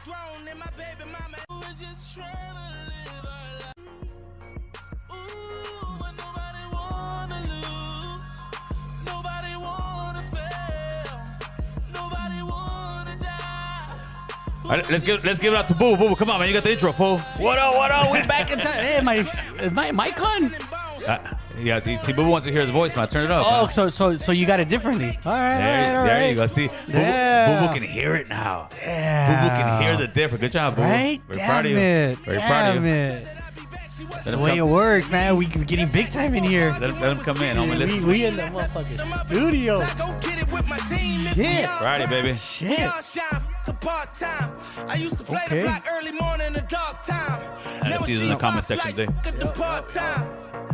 All right, let's give it out to Boo. Boo, come on, man. You got the intro, fool. What up? What up? We back in time. Hey, is my mic on? Yeah, see, Boo wants to hear his voice, man. Turn it up. Oh, so you got it differently. All right, there you go. See, Boo can hear it now. Yeah. Boo can hear the difference. Good job, Boo. Right? Very proud of you. Very proud of you. That's the way it works, man. We getting big time in here. Let him come in, homie. Listen. We in the motherfucking studio. Yeah. Friday, baby. Shit. I used to play the block early morning in the dark time. Let's use in the comment section today.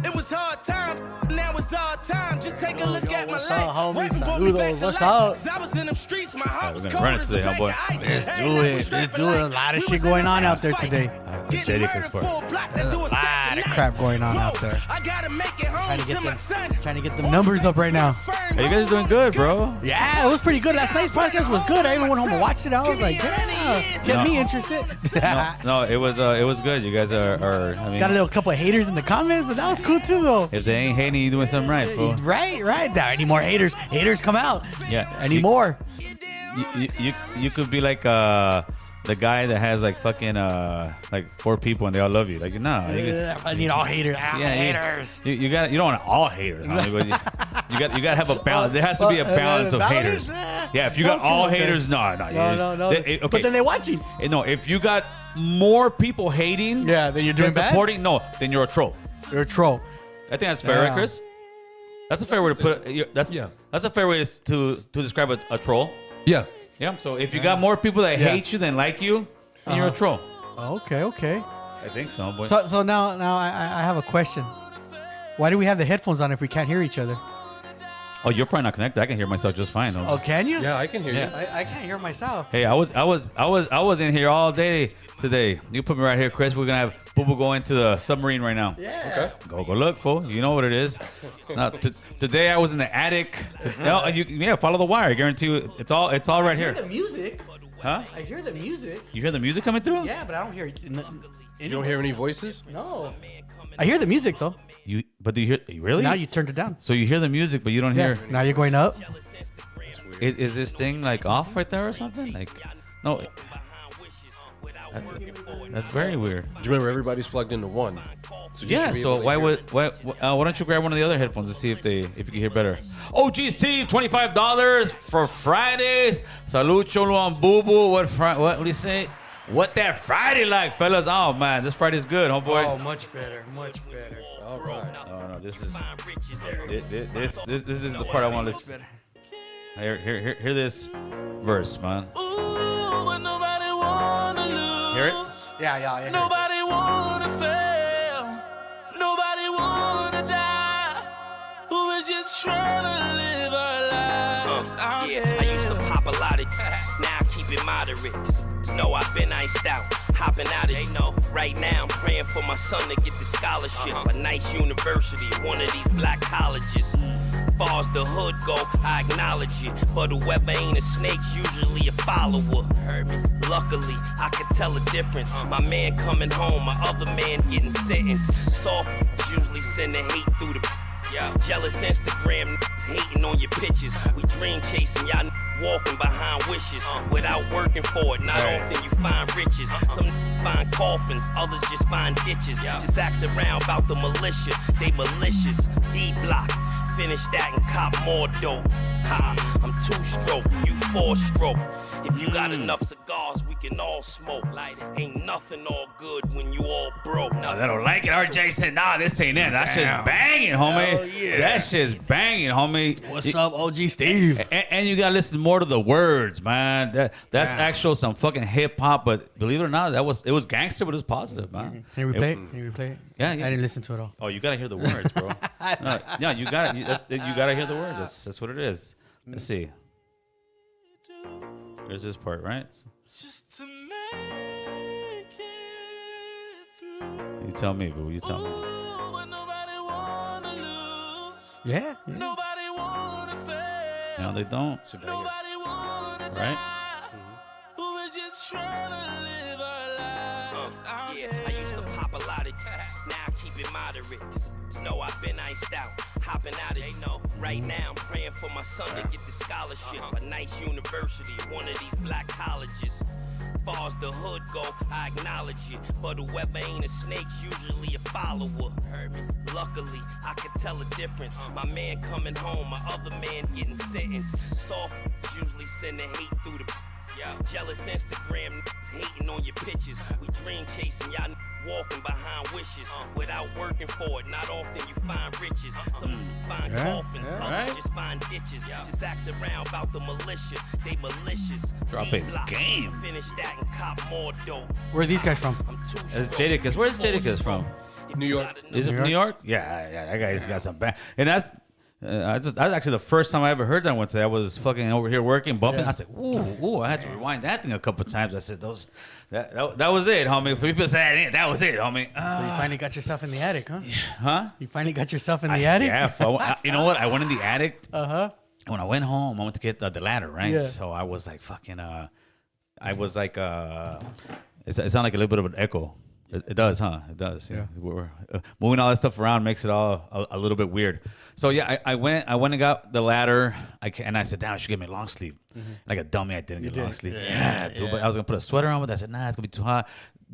It was hard times, now it's hard time. Just take a look at my what's life. up, homie? Wiping brought me back to What's life. up? I was in them streets, my heart was we're cold gonna run it as today, a homeboy. bag of ice. Let's do it. Let's do it. A lot of shit going on out there today. JD can sport. A lot of crap going on out there. I gotta make it home to my son. Trying to get them numbers up right now. Hey, you guys are doing good, bro. Yeah, it was pretty good. Last night's podcast was good. I even went home and watched it. I was like, yeah, get me interested. No, it was good. You guys are I mean, Got a little couple of haters in the comments, but that was cool too, though. if they ain't hating, you doing something right, fool. Right. Now, any more haters? Haters come out. Yeah. Any more? You could be like the guy that has like fucking like 4 people and they all love you. Like no, I need all haters. Haters. You don't want all haters, homie, but you got to have a balance. There has to be a balance of haters. Yeah, if you got all haters, no. Okay. But then they're watching. No, if you got more people hating, Yeah, then you're doing bad? supporting. No, then you're a troll. You're a troll. I think that's fair, right, Chris? That's a fair way to put it. That's a fair way to describe a troll. Yeah. Yeah. So if you got more people that hate you than like you, then you're a troll. Okay. I think so, boy. So now I have a question. Why do we have the headphones on if we can't hear each other? Oh, you're probably not connected. I can hear myself just fine. Oh, can you? Yeah, I can hear you. I can't hear myself. Hey, I was in here all day today. You put me right here, Chris. We're gonna have Boo Boo go into the submarine right now. Yeah. Okay. Go look, fool. You know what it is. Now, today I was in the attic. Follow the wire. I guarantee you, it's all right I here. hear the music. Huh? I hear the music. You hear the music coming through? Yeah, but I don't hear it. You don't hear any voices? No. I hear the music though. But do you hear? Really? Now you turned it down. So you hear the music, but you don't hear. Now you're going up. Is this thing like off right there or something? Like, no. That's very weird. Do you remember everybody's plugged into one? So you should be able to why hear it. why don't you grab one of the other headphones and see if you can hear better? Oh, geez, Steve, $25 for Fridays. Salud, Cholo and Boo Boo. What do you say? What that Friday like, fellas? Oh man, this Friday's good, homeboy. Oh, much better. All right. Oh no, this is the part I want to listen. Hear this verse, man. Hear it? Yeah. Nobody wanna fail. Nobody wanna die. Who is just trying to live our lives. I used to pop a lot of now I keep it moderate. No, I've been iced out. Hopping out of right now I'm praying for my son to get the scholarship. A nice university, one of these black colleges. Far as the hood go, I acknowledge it. But whoever ain't a snake's usually a follower. Heard me? Luckily, I can tell the difference. My man coming home, my other man getting sentenced. Soft usually send the hate through the jealous Instagram hating on your pictures. We dream chasing, y'all walking behind wishes without working for it. Not often you find riches. Some find coffins, others just find ditches. Just ask around about the militia. They malicious. D-block. Finish that and cop more dope. Ha, I'm 2-stroke, you 4-stroke. If you got enough cigars, we can all smoke. Ain't nothing all good when you all broke. No, they don't like it. RJ said, nah, this ain't it. That shit's banging, homie. Hell yeah. That shit's banging, homie. What's up, OG Steve? And you gotta listen more to the words, man. That's actual some fucking hip hop, but believe it or not, it was gangster, but it was positive, man. Can you replay it? Yeah. I didn't listen to it all. Oh, you gotta hear the words, bro. No, you gotta hear the words. That's what it is. Let's see. There's this part, right? Just to make it through. You tell me, boo. You tell me. But nobody wanna lose. Yeah. Nobody wanna fail. No, they don't. It's a banger. Nobody wanna Right? die. Who is just trying to live Yeah, I used to pop a lot of now I keep it moderate. No, I've been iced out, hopping out of right now I'm praying for my son to get the scholarship. A nice university, one of these black colleges. Far as the hood go, I acknowledge it. But whoever ain't a snake's usually a follower. Heard me? Luckily, I could tell a difference. My man coming home, my other man getting sentenced. Soft usually sending hate through the jealous Instagram hating on your pictures. We dream chasing, y'all walking behind wishes without working for it. Not often you find riches. Some find coffins, others just find ditches. Just ask around about the militia. They malicious. Drop it. Game. Finish that and cop more dope. Where are these guys from? That's Jadakiss. Where's Jadakiss from? New York. Is it from New York? Yeah, that guy's got some bad. And that's actually the first time I ever heard that one today. I was fucking over here working, bumping. I said, ooh, I had to rewind that thing a couple times. I said, that was it, homie. If people said that was it, homie. So you finally got yourself in the attic, huh? Huh? You finally got yourself in the attic? Yeah. You know what? I went in the attic. Uh-huh. When I went home, I went to get the ladder, right? Yeah. So I was like fucking, it sounded like a little bit of an echo. It does, huh? It does. Yeah. We're moving all that stuff around makes it all a little bit weird. So yeah, I went and got the ladder. And I said, damn, I should get my long sleeve. Like a dummy, I didn't get long sleeve. Yeah, dude. But I was gonna put a sweater on, but I said, nah, it's gonna be too hot.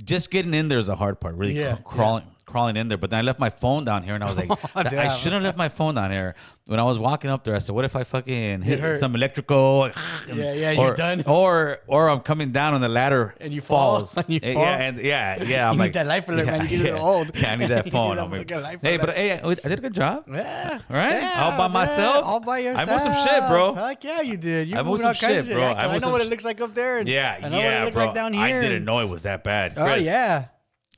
Just getting in there is a hard part. Really crawling in there. But then I left my phone down here, and I was like, I shouldn't have left my phone down here. When I was walking up there, I said, what if I fucking hit some electrical? You're done. Or I'm coming down on the ladder and you falls. fall. Yeah, I'm you like, need that life alert, man. You get old. Yeah, I need that phone. Hey, but hey, I did a good job. Yeah. Right? Yeah, all by myself. All by yourself. I moved some shit, bro. Heck yeah, you did. You I moved some shit, bro. I know what it looks like up there. And I know what it looks bro. like down here. I didn't know it was that bad. Oh, Chris, yeah.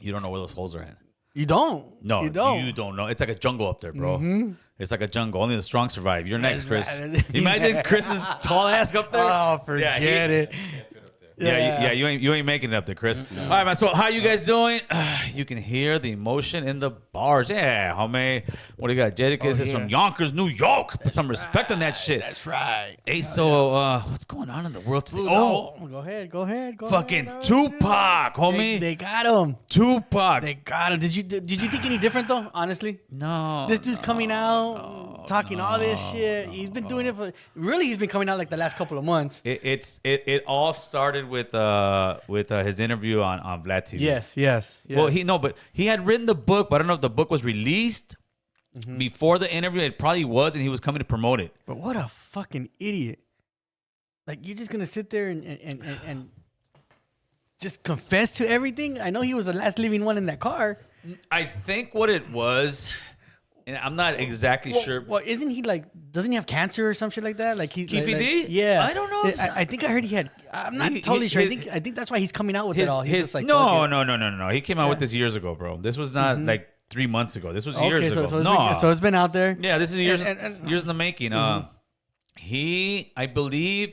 you don't know where those holes are at. You don't. No, you don't. You don't know. It's like a jungle up there, bro. It's like a jungle. Only the strong survive. You're next, Chris. Imagine Chris's tall ass up there. Oh, forget it. Yeah, you ain't making it up there, Chris. No. All right, man. So how you guys doing? You can hear the emotion in the bars. Yeah, homie. What do you got? Jadakiss is from Yonkers, New York. Put some respect on that shit. That's right. Hey, so what's going on in the world today? Go ahead. Fucking Tupac, homie. They got him. Tupac. They got him. Did you think any different though? Honestly, no. This dude's coming out talking all this shit. He's been doing it for he's been coming out like the last couple of months. It all started with his interview on Vlad TV. Yes. Well, but he had written the book, but I don't know if the book was released before the interview. It probably was, and he was coming to promote it. But what a fucking idiot! Like, you're just gonna sit there and just confess to everything? I know he was the last living one in that car. I think what it was. And I'm not exactly sure. Well, isn't he doesn't he have cancer or some shit like that? Like he's Keffe D? Yeah. I don't know. I think I heard he had. I'm not totally sure. I think that's why he's coming out with it all. He's just like, no. He came out with this years ago, bro. This was not like 3 months ago. This was years ago. So it's been out there. Yeah, this is years in the making. I believe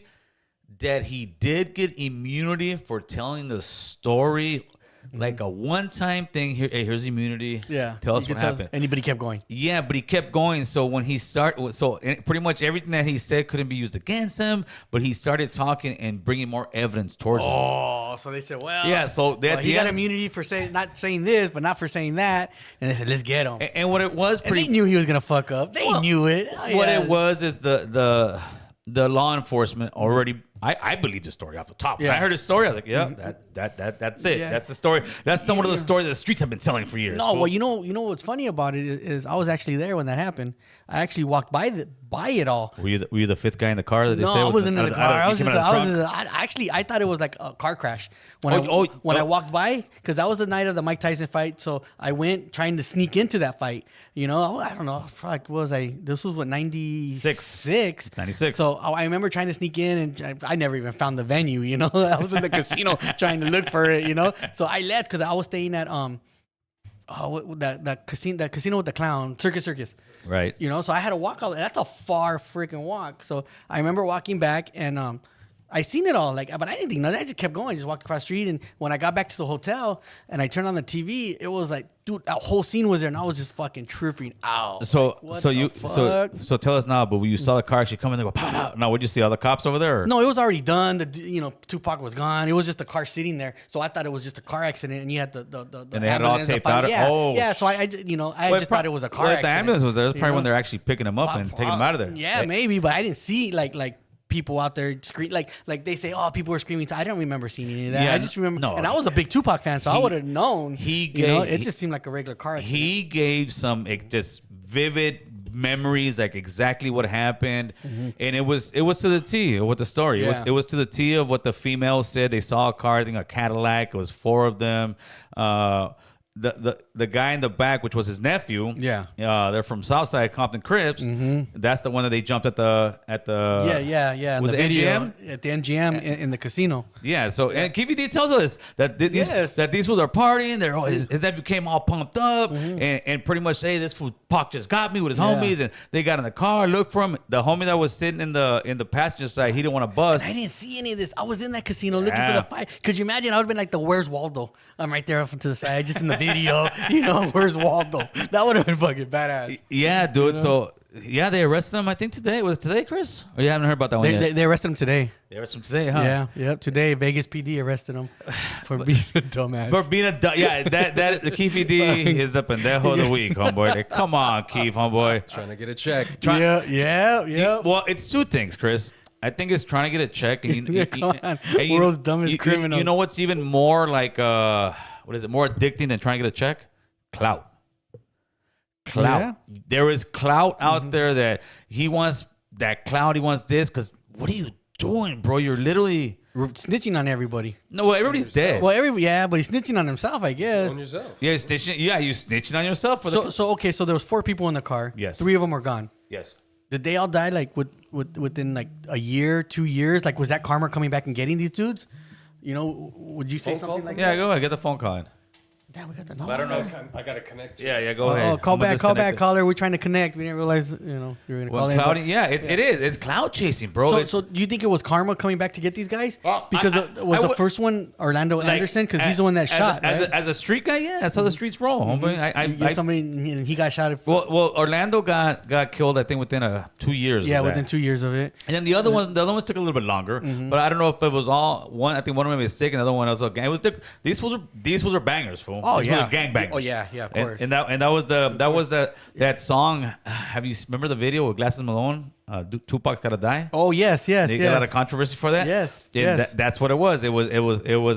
that he did get immunity for telling the story. Like a one-time thing here. Hey, here's immunity. Yeah. Tell us what happened. Anybody kept going. Yeah, but he kept going. So when he started, pretty much everything that he said couldn't be used against him. But he started talking and bringing more evidence towards him. Oh, so they said, well, yeah. So he got immunity for not saying this, but not for saying that. And they said, let's get him. And what it was, they knew he was gonna fuck up. They knew it. What it was is the law enforcement already. I believe the story off the top. When I heard his story, I was like, yeah, that's it. Yeah. That's the story. That's some of the story that the streets have been telling for years. No, well, you know what's funny about it is I was actually there when that happened. I actually walked by it all. Were you the fifth guy in the car that they said? No, I wasn't in the car. I thought it was like a car crash when I walked by, because that was the night of the Mike Tyson fight. So I went trying to sneak into that fight. You know, I don't know. Fuck, what was I? This was what, 96? 96. So I remember trying to sneak in, and I never even found the venue. You know, I was in the casino trying to look for it. You know, so I left because I was staying at that casino with the clown, Circus. Right. You know, so I had to walk all. That's a far freaking walk. So I remember walking back, and I seen it all, like, but I didn't think nothing. I just kept going. I just walked across the street, and when I got back to the hotel and I turned on the TV, it was like, dude, that whole scene was there, and I was just fucking tripping out. So Like, so tell us now. But when you saw the car actually come in, they go, pow, pow. Now, would you see all the cops over there? Or? No, it was already done. Tupac was gone. It was just a car sitting there. So I thought it was just a car accident, and you had the and they had it all taped out. Yeah. So I just thought it was a car accident. The ambulance was there. That's probably when they're actually picking him up and taking him out of there. Yeah, maybe, but I didn't see like people out there scream like they say, oh, people were screaming. I don't remember seeing any of that. I just remember, and I was a big Tupac fan, so I would have known. It just seemed like a regular car accident. He gave some just vivid memories, like exactly what happened, and it was to the T of what the story. It was to the T of what the females said. They saw a car, I think a Cadillac. It was 4 of them. The guy in the back, which was his nephew, they're from Southside Compton Crips. That's the one that they jumped at the Was it video, MGM? at the MGM in the casino. Yeah. So and Keffe D tells us that these fools are partying. His nephew came all pumped up and pretty much say this fool Pac just got me with his homies, and they got in the car, looked for him. The homie that was sitting in the passenger side, he didn't want to bust. And I didn't see any of this. I was in that casino looking for the fight. Could you imagine? I would have been like the Where's Waldo? I'm right there up to the side, just in the video. Where's Waldo? That would have been fucking badass. Yeah, dude. So they arrested him. I think today. Was it today, Chris? Or you haven't heard about that one yet? They arrested him today. They arrested him today, huh? Yeah. Today, Vegas PD arrested him for being a dumbass. For being that Keffe D is the pendejo of the week, homeboy. Like, come on, Keef, homeboy. Trying to get a check. Yeah. Well, it's 2 things, Chris. I think it's trying to get a check, and world's dumbest criminals. You know what's even more like what is it? More addicting than trying to get a check? Clout. Yeah. There is clout out there that he wants that clout. He wants this because what are you doing, bro? You're literally snitching on everybody. No, well, everybody's dead. Well, but he's snitching on himself, I guess. On yourself. Yeah, snitching. Yeah, you snitching on yourself. So there was 4 people in the car. Yes. 3 of them were gone. Yes. Did they all die like within like a year, 2 years? Like, was that karma coming back and getting these dudes? Would you say Phone something call? like Yeah, that? go ahead. Get the phone call in. Damn, we got the But I don't know. I got to connect. Yeah, go ahead. Oh, call I'm back, disconnected. caller. We're trying to connect. We didn't realize, you were going to call in. Clouding, it is. It's cloud chasing, bro. So do you think it was karma coming back to get these guys? Well, because the first one Orlando Anderson? Because he's the one that shot, right? As a street guy, yeah, that's how the streets roll, homeboy. Somebody, and he got shot. Well, Orlando got killed, I think, within 2 years. Yeah, within 2 years of it. And then the other ones took a little bit longer. But I don't know if it was all one. I think one of them was sick, and the other one was okay. It was these fools are bangers, fool. Oh, these yeah. gang bangers. Oh yeah, of course. And that was that song. Have you remember the video with Glasses Malone? Tupac's Gotta Die. Oh yes. They got a lot of controversy for that. Yes. That's what it was. It was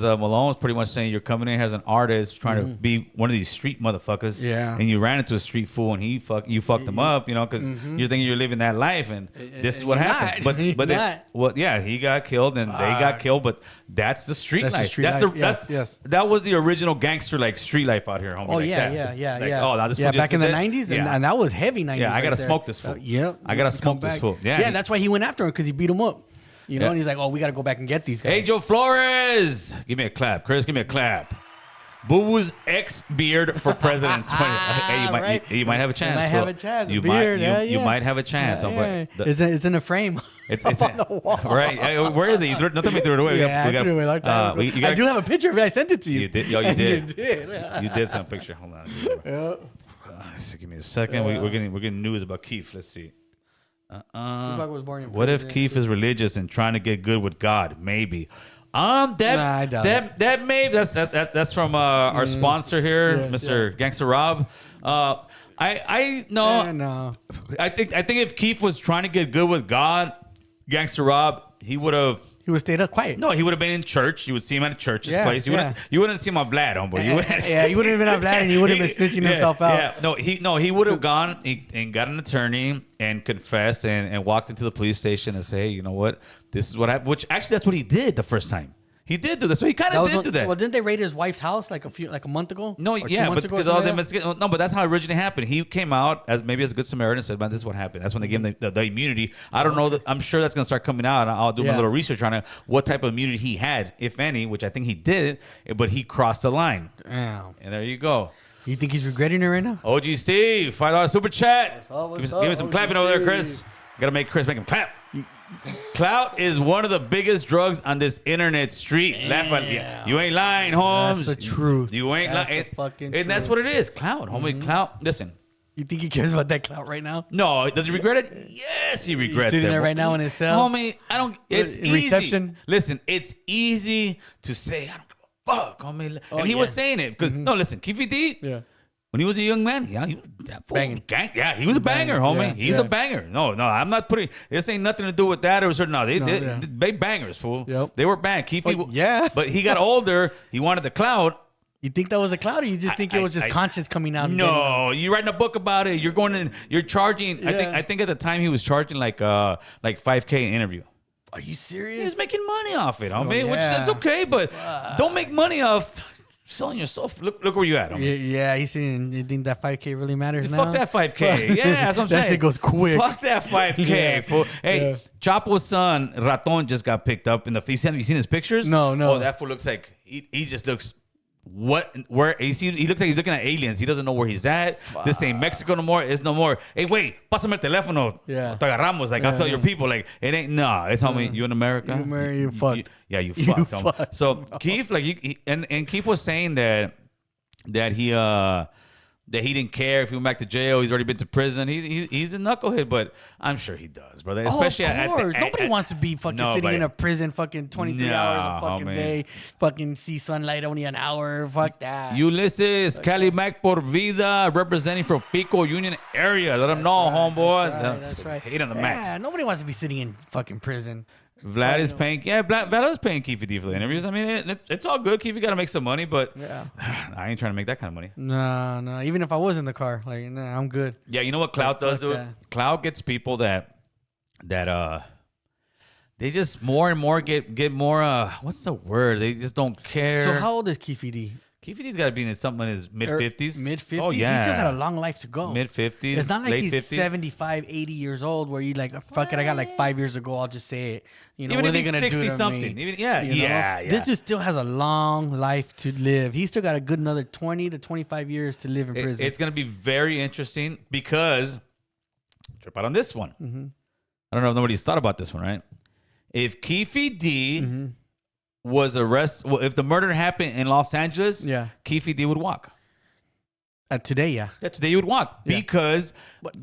Malone was pretty much saying you're coming in as an artist trying to be one of these street motherfuckers. Yeah. And you ran into a street fool and you fucked him up, because you're thinking you're living that life and this is what happened. He got killed and they got killed, but that's the street life. That was the original gangster like street life out here, homie. Oh yeah. Oh, now this back in the 90s, and that was heavy 90s. Yeah, I gotta smoke this fool. I gotta smoke this fool. Yeah, that's why he went after him because he beat him up. And he's like, oh, we got to go back and get these guys. Angel Flores, give me a clap, Chris. Give me a clap. Boo Boo's ex beard for president. Hey, you might have a chance. You might have a chance. You might have a chance. It's in a frame. It's on the wall. Right? Where is it? Nothing me threw it away. I threw it away a long time ago. I do have a picture of it. I sent it to you. You did. You did. You did send a picture. Hold on. Give me a second. We're getting news about Keef. Let's see. What if Keef is religious and trying to get good with God? Maybe. I doubt that maybe that's from our sponsor here, Mr. Gangster Rob. I know. I think if Keef was trying to get good with God, Gangster Rob, he would have stayed up quiet. No, he would have been in church. You would see him at a church's place. You wouldn't see him on Vlad, homeboy. You wouldn't have been on Vlad, and he would have been snitching himself out. Yeah, he would have gone and got an attorney and confessed and walked into the police station and say, hey, you know what, this is what happened. Which actually, that's what he did the first time. He did do that, so he kind of did do that. Well, didn't they raid his wife's house like a month ago? No, but because all the investigation. No, but that's how it originally happened. He came out as maybe as a good Samaritan and said, "Man, this is what happened." That's when they gave him the immunity. I don't know. I'm sure that's gonna start coming out. And I'll do my little research on it. What type of immunity he had, if any, which I think he did, but he crossed the line. Damn. And there you go. You think he's regretting it right now? OG Steve, $5 super chat. What's up, give me some clapping over there, Chris. Gotta make Chris make him clap. Clout is one of the biggest drugs on this internet street. You ain't lying, Holmes. That's the truth. You ain't lying. And that's what it is. Clout, homie. Clout. Listen. You think he cares about that clout right now? No. Does he regret it? Yes, he regrets it. He's sitting there right now in his cell. Homie, I don't. It's easy. Reception. Listen, it's easy to say, I don't give a fuck, homie. And he was saying it. Because, no, listen, Keffe D. Yeah. When he was a young man, he was that banging. He was a banger, homie. He's a banger. No, I'm not putting. This ain't nothing to do with that or certain. No, they bangers, fool. Yep. They were bang. Keffe, yeah. But he got older. He wanted the clout. You think that was a clout, or you just think it was just conscience coming out? No, you're writing a book about it. You're going in. You're charging. Yeah. I think at the time he was charging like $5K an interview. Are you serious? He was making money off it, homie. Which that's okay, but don't make money off selling yourself. Look where you at, homie. Yeah, he's saying, you think that 5K really matters now? Fuck that 5K. Yeah, that's what I'm saying. That shit goes quick. Fuck that 5K. Fool. Hey, Chapo's son, Raton, just got picked up in the. Have you seen his pictures? No. Oh, that fool looks like he just looks. Where he looks like he's looking at aliens. He doesn't know where he's at. Fuck. This ain't Mexico no more. It's no more. Hey, wait, pásame el teléfono. Yeah. Te agarramos. Like, I'll tell your people. Like, it ain't. No, it's homie. You in America? You fucked. You fucked. So Keith, like, and Keith was saying that he didn't care if he went back to jail. He's already been to prison. He's a knucklehead, but I'm sure he does, brother. Especially of course. Nobody wants to be fucking sitting in a prison fucking 23 hours a fucking day, fucking see sunlight only an hour. Fuck that. Ulysses, Cali Mac por vida, representing from Pico Union area. Let him know, homeboy. That's right. Hate on the max. Yeah, nobody wants to be sitting in fucking prison. Vlad is paying. Yeah, Vlad is paying Keffe D for the interviews. I mean, it's all good. Keffe got to make some money, but I ain't trying to make that kind of money. No. Even if I was in the car, like, nah, I'm good. Yeah, you know what Clout does, dude? Clout gets people that they just more and more get more. What's the word? They just don't care. So how old is Keffe D? Keffe D's got to be in something in his mid-50s. Mid-50s? Oh, yeah. He's still got a long life to go. Mid-50s, it's not like late he's 50s. 75, 80 years old where you like, fuck it, I got like 5 years ago, I'll just say it. You know, even what if are they going to do to something. me? Even, yeah. This dude still has a long life to live. He's still got a good another 20 to 25 years to live in prison. It's going to be very interesting because, trip out on this one. Mm-hmm. I don't know if nobody's thought about this one, right? If Keffe D... was arrested. Well, if the murder happened in Los Angeles, Keffe D would walk. Today, today you would walk because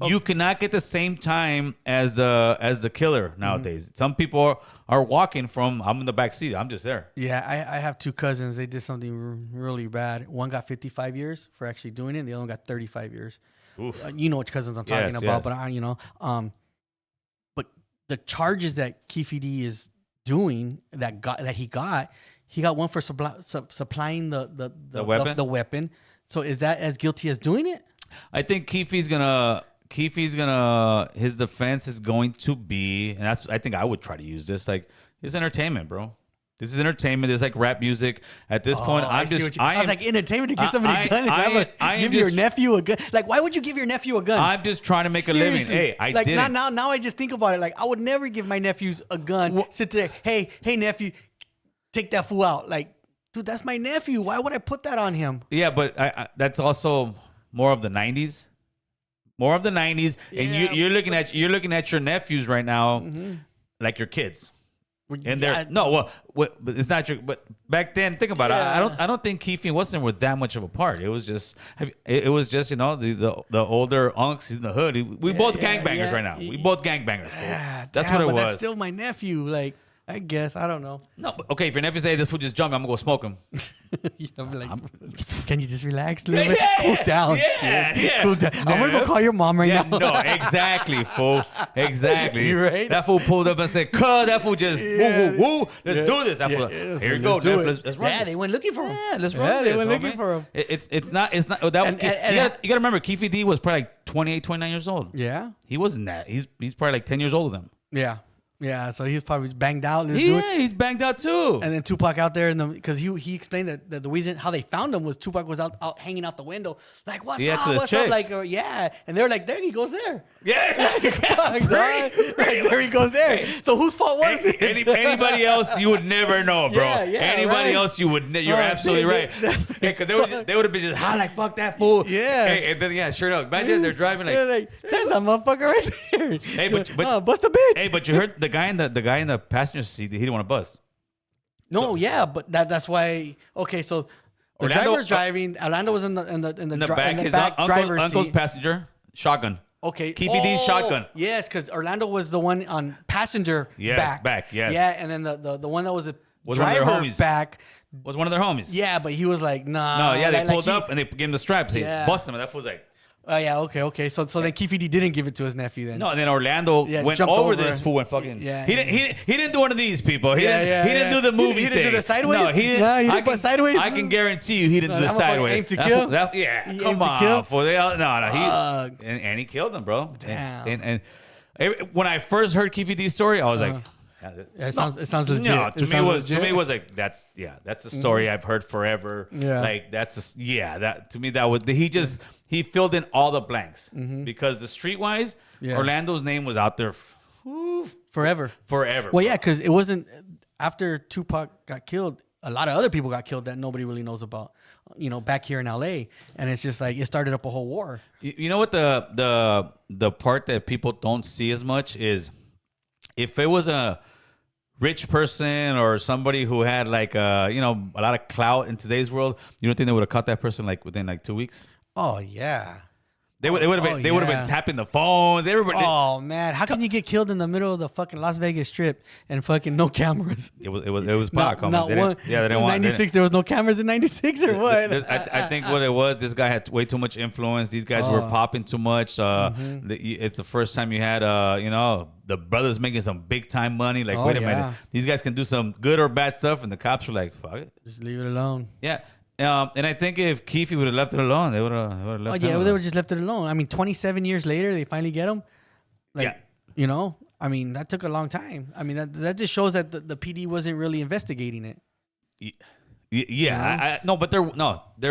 you cannot get the same time as the killer nowadays. Some people are walking from. I'm in the back seat. I'm just there. Yeah, I have two cousins. They did something really bad. One got 55 years for actually doing it. And the other one got 35 years. You know which cousins I'm talking about, but but the charges that Keffe D is doing that he got one for supplying the weapon. So is that as guilty as doing it? I think Keffe's gonna his defense is going to be, and I think I would try to use this, like, it's entertainment, bro. This is entertainment. It's like rap music. At this point, I was like, entertainment to give somebody a gun. Give your nephew a gun. Like, why would you give your nephew a gun? I'm just trying to make a living. Hey, I like, didn't. Now I just think about it. Like, I would never give my nephews a gun. Sit there, hey nephew, take that fool out. Like, dude, that's my nephew. Why would I put that on him? Yeah, but that's also more of the 90s. More of the 90s, and you're looking at your nephews right now, like your kids. And but it's not your. But back then, think about it. I don't think Keffe and Weston were that much of a part. It was just the older unks in the hood. We both gangbangers right now. We both gangbangers. That's what it was. That's still my nephew. Like, I guess. I don't know. No, but okay, if your nephew say this fool just jumped, I'm going to go smoke him. I'm like, can you just relax a little bit? Cool down, kid. Cool down. I'm going to go call your mom right now. No, exactly, fool. Exactly. You right? That fool pulled up and said, "Cuz," that fool just, woo. Let's do this. That fool, here you go. Let's run this. They went looking for him. Yeah, let's run this. They went looking for him. It's not. You got to remember, Keffe D was probably like 28, 29 years old. Yeah. He wasn't that. He's probably like 10 years older than him. Yeah. Yeah, so he was probably banged out. He's banged out too. And then Tupac out there, because he explained that the reason how they found him was Tupac was out hanging out the window, like, what's up? Like, and they're like, there he goes there. Yeah, there he goes there. So whose fault was it? Anybody else, you would never know, bro. Anybody else, you would. You're absolutely right. Because they would have been just hot like, fuck that fool. Yeah, and then sure enough, imagine they're driving like that's that motherfucker right there. Hey, but bust a bitch. Hey, but you heard the guy in the passenger seat, he didn't want to buzz. No, yeah, but that's why. Okay, so the driver's driving. Orlando was in the back driver's uncle's seat. Passenger shotgun. Okay. Keffe D's shotgun. Yes, because Orlando was the one on passenger back. Yes. Yeah, and then the one that was a was driver one of their homies. back. Was one of their homies. Yeah, but he was like, nah. No, yeah, they pulled up and they gave him the stripes. They busted him. And that fool's like, oh yeah, okay. So then Keffe D didn't give it to his nephew then. no, and then Orlando went over this fool and fucking. Yeah. He didn't do one of these people. He didn't do the movie. He didn't do the sideways. No, he didn't. Put sideways. I can guarantee you, he didn't do the sideways. Aim to kill. Yeah, come on. For they all, no. And he killed him, bro. Damn. And when I first heard Keffe D's story, I was like. It sounds legit. No, to me it was like that's the story I've heard forever. Yeah, like that's that to me that was he filled in all the blanks because the streetwise Orlando's name was out there forever. Well, yeah, because it wasn't after Tupac got killed. A lot of other people got killed that nobody really knows about. Back here in LA, and it's just like it started up a whole war. You know what the part that people don't see as much is if it was a rich person or somebody who had like a lot of clout in today's world, you don't think they would have caught that person like within like 2 weeks? Oh yeah. They would have been tapping the phones. Everybody. Oh man, how can you get killed in the middle of the fucking Las Vegas Strip and fucking no cameras? It was Pac. Not one. Yeah, they didn't want 96. There was no cameras in 96 or what? I think what it was. This guy had way too much influence. These guys were popping too much. It's the first time you had the brothers making some big time money. Like wait a minute, these guys can do some good or bad stuff, and the cops were like, fuck it, just leave it alone. Yeah. And I think if Keffe would have left it alone, they would have left it alone. They would have just left it alone. I mean, 27 years later, they finally get him. I mean, that took a long time. I mean, that just shows that the PD wasn't really investigating it. Yeah. But there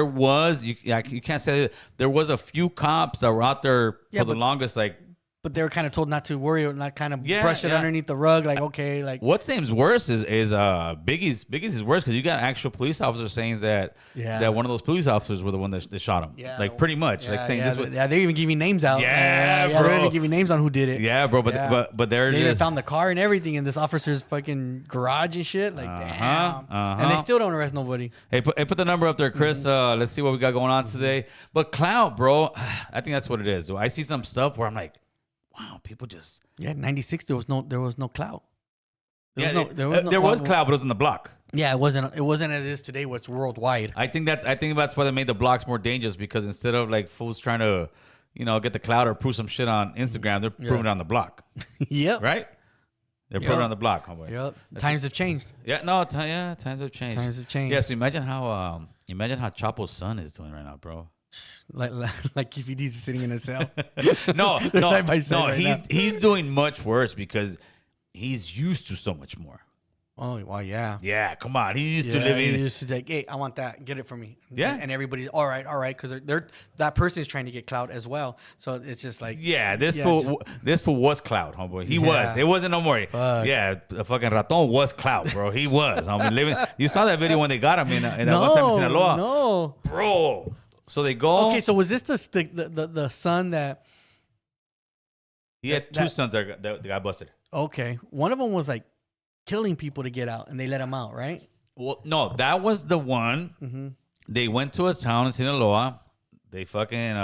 was. You can't say that. There was a few cops that were out there for the longest, like. But they were kind of told not to worry or not kind of brush it underneath the rug. Like, okay, like. What's name's worse is Biggie's. Biggie's is worse because you got actual police officers saying that one of those police officers were the one that shot him. Yeah. Like, pretty much. Like, saying this was. Yeah, they're even giving names out. Yeah, bro. They're even giving names on who did it. Yeah, bro. But they even found the car and everything in this officer's fucking garage and shit. Like, damn. And they still don't arrest nobody. Hey, put the number up there, Chris. Let's see what we got going on today. But clout, bro. I think that's what it is. I see some stuff where I'm like, wow, people just 96. There was no clout. There was clout, but it was in the block. Yeah, it wasn't as it is today, where it's worldwide. I think that's why they made the blocks more dangerous because instead of like fools trying to, get the clout or prove some shit on Instagram, they're proving it on the block. Yep. Right? They're proving it on the block, homeboy. Yep. Times have changed. Yeah, times have changed. Yeah, so imagine how Chapo's son is doing right now, bro. Like Keffe D's sitting in a cell. No, side by side he's doing much worse because he's used to so much more. Oh, well, yeah. Yeah, come on. He's used to living. He's used to like, hey, I want that. Get it for me. Yeah. And everybody's all right, because that person is trying to get clout as well. So it's just like, this fool was clout, homeboy. He was. It wasn't no more. Fuck. Yeah, a fucking raton was clout, bro. He was. I mean, living. You saw that video when they got him in that one time in Sinaloa. No, bro. So they go. Okay, so was this the son that? He had two sons that got busted. Okay, one of them was like killing people to get out, and they let him out, right? Well, no, that was the one. Mm-hmm. They went to a town in Sinaloa. They fucking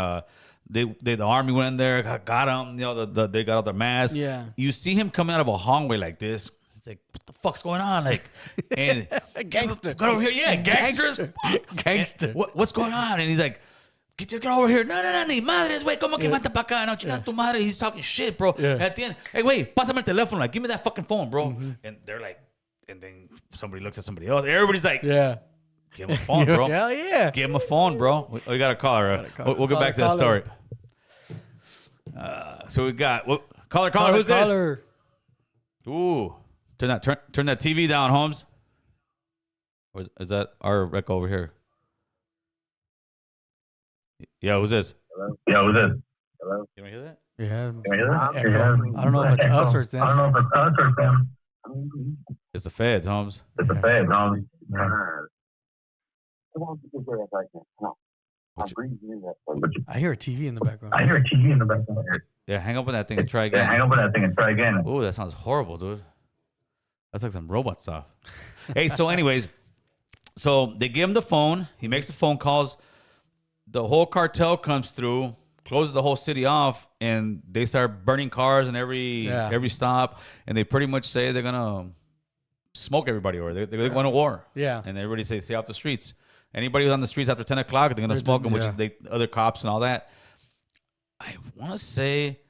the army went in there, got him. They got out their masks. Yeah. You see him coming out of a hallway like this. It's like, what the fuck's going on? Like, and gangster. Go over here, yeah, gangsters. Gangster. What's going on? And he's like, get over here. No, ni madres, güey. ¿Cómo que mata pa' acá? No, chingar tu madre. He's talking shit, bro. Yeah. At the end, hey, wait, pásame el teléfono. Like, give me that fucking phone, bro. Mm-hmm. And they're like, and then somebody looks at somebody else. Everybody's like, yeah. Give him a phone, bro. Hell yeah. Give him a phone, bro. We got a caller. We'll get back to that story. So we got caller. Who's this? Ooh. Turn that TV down, Holmes. Or is that our rec over here? Yeah, who's this? Hello? Hello? You want to hear that? Yeah. Yeah. I don't know if it's us or it's them. It's the feds, Holmes. I hear a TV in the background. Yeah, hang up on that thing and try again. Ooh, that sounds horrible, dude. That's like some robot stuff. Hey, so anyways, so they give him the phone. He makes the phone calls. The whole cartel comes through, closes the whole city off, and they start burning cars in every stop. And they pretty much say they're gonna smoke everybody, or they're going to war. Yeah. And everybody say stay off the streets. Anybody who's on the streets after 10 o'clock, they're gonna smoke them, which is the other cops and all that. I want to say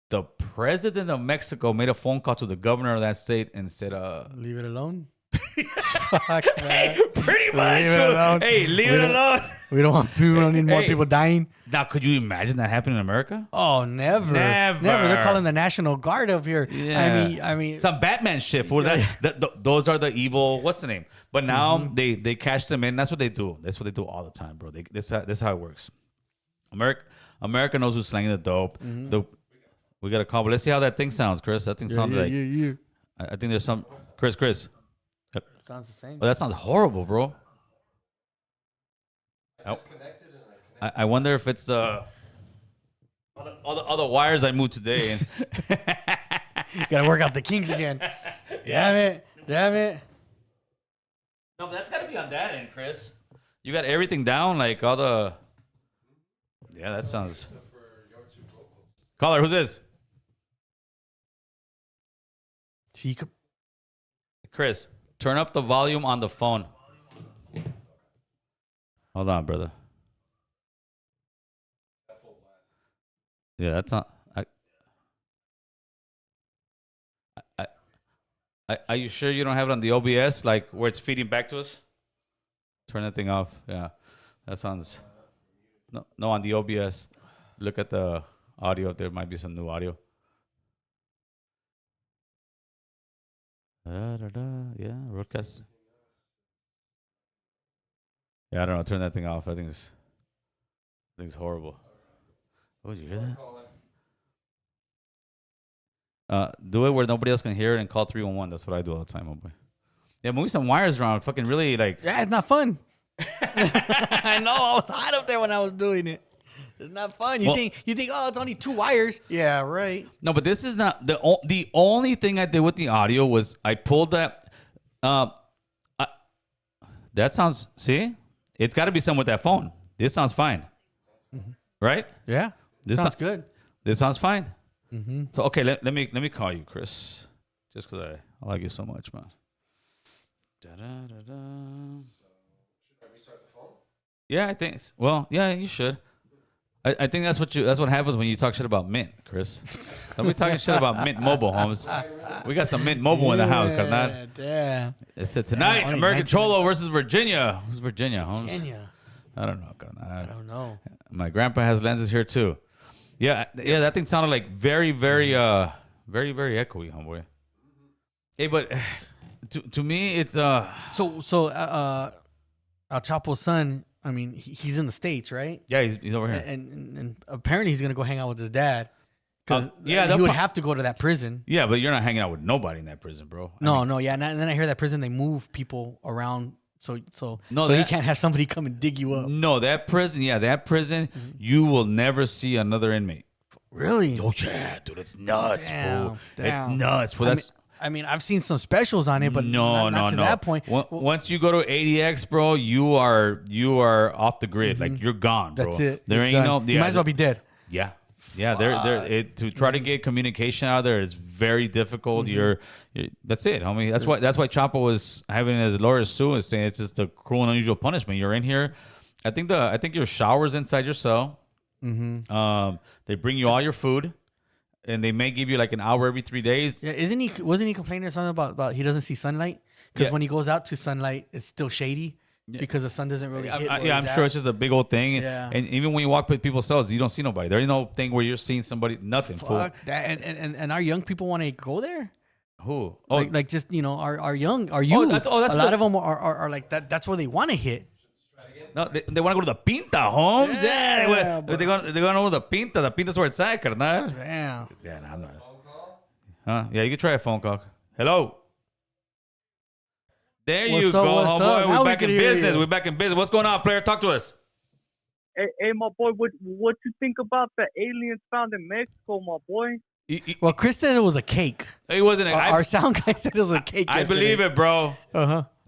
the president of Mexico made a phone call to the governor of that state and said, leave it alone. Fuck, hey, pretty much. Leave it alone. Hey, leave it alone. We don't need more people dying. Now, could you imagine that happening in America? Oh, never. They're calling the National Guard up here. Yeah. I mean, some Batman shit. Those are the evil. What's the name? But now they cash them in. That's what they do. That's what they do all the time, bro. This is how it works. America knows who's slanging the dope. We got a call, but let's see how that thing sounds, Chris. That thing sounds like. I think there's some. Chris. Sounds the same. Well, that sounds horrible, bro. I wonder if it's the all the wires I moved today. And gotta work out the kinks again. Damn it. No, but that's gotta be on that end, Chris. You got everything down, like all the. Yeah, that sounds. Caller, who's this? Chris, turn up the volume on the phone. Hold on, brother. Yeah, that's not. Are you sure you don't have it on the OBS, like where it's feeding back to us? Turn that thing off. Yeah, that sounds. No, on the OBS. Look at the audio. There might be some new audio. Yeah, broadcast. Yeah, I don't know. Turn that thing off. I think it's horrible. Oh, did you hear that? Do it where nobody else can hear it and call 311. That's what I do all the time, homeboy. Yeah, move some wires around. Fucking really like. Yeah, it's not fun. I know. I was hot up there when I was doing it. It's not fun. You think? Oh, it's only 2 wires. Yeah, right. No, but this is not the only thing I did with the audio was I pulled that. That sounds. See, it's got to be something with that phone. This sounds fine, right? Yeah, this sounds good. This sounds fine. So okay, let me call you, Chris, just because I like you so much, man. Should I restart the phone? Yeah, I think. Well, yeah, you should. I think that's what happens when you talk shit about Mint, Chris. Don't be talking shit about Mint Mobile, Holmes. We got some Mint Mobile in the house, carnal. Damn. It's tonight, American Cholo versus Virginia. Who's Virginia, Holmes? Virginia. I don't know, carnal. I don't know. My grandpa has lenses here too. Yeah, that thing sounded like very, very, very, very echoey, homeboy. Hey, but to me, it's So El Chapo's son. I mean, he's in the States, right? Yeah, he's over here. And apparently he's going to go hang out with his dad. Yeah, he would have to go to that prison. Yeah, but you're not hanging out with nobody in that prison, bro. No, yeah. And then I hear that prison, they move people around. So you can't have somebody come and dig you up. No, that prison, you will never see another inmate. Really? Oh, yeah, dude. It's nuts, fool. It's nuts. Well, I mean, I've seen some specials on it, but not to that point. Once you go to ADX, bro, you are off the grid. Like you're gone, bro. That's it. There ain't no. You might as well be dead. Yeah. To try to get communication out of there is very difficult. You're that's it, homie. That's why Chapo was having his lawyer sue and saying it's just a cruel and unusual punishment. You're in here. I think your shower's inside your cell. They bring you all your food. And they may give you like an hour every 3 days. Yeah, wasn't he complaining or something about he doesn't see sunlight? Because when he goes out to sunlight, it's still shady because the sun doesn't really hit. I'm sure it's just a big old thing. Yeah. And even when you walk by people's cells, you don't see nobody. There ain't no thing where you're seeing somebody. Nothing. Fuck that. And our young people want to go there. Who? Oh, like just our youth. A lot of them are like that. That's where they want to hit. No, they want to go to the Pinta, Holmes. Yeah, they're going over the Pinta. The Pinta's where it's at, carnal. Yeah. Yeah, I'm not. Huh? Yeah, you can try a phone call. Hello. There you go, homeboy. We're back in business. We're back in business. What's going on, player? Talk to us. Hey, my boy, what you think about the aliens found in Mexico, my boy? Well, Chris said it was a cake. It wasn't. Our sound guy said it was a cake. I believe it, bro.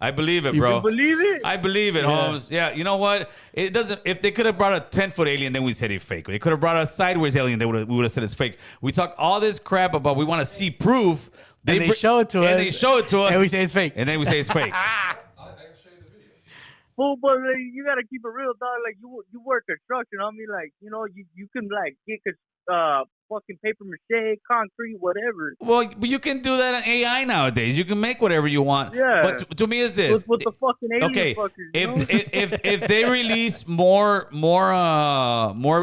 I believe it, bro. You believe it? I believe it, Holmes. Yeah, you know what? It doesn't. If they could have brought a 10-foot alien, then we said it's fake. They could have brought a sideways alien, we would have said it's fake. We talk all this crap about we want to see proof. They show it to us. And they show it to us. And we say it's fake. And then we say it's fake. I can show you the video. Well, but you gotta keep it real, dog. Like you work construction. I mean, like you can like get fucking paper mache, concrete, whatever. Well, but you can do that on AI nowadays. You can make whatever you want. Yeah. But to me, is this with the fucking alien fuckers? If they release more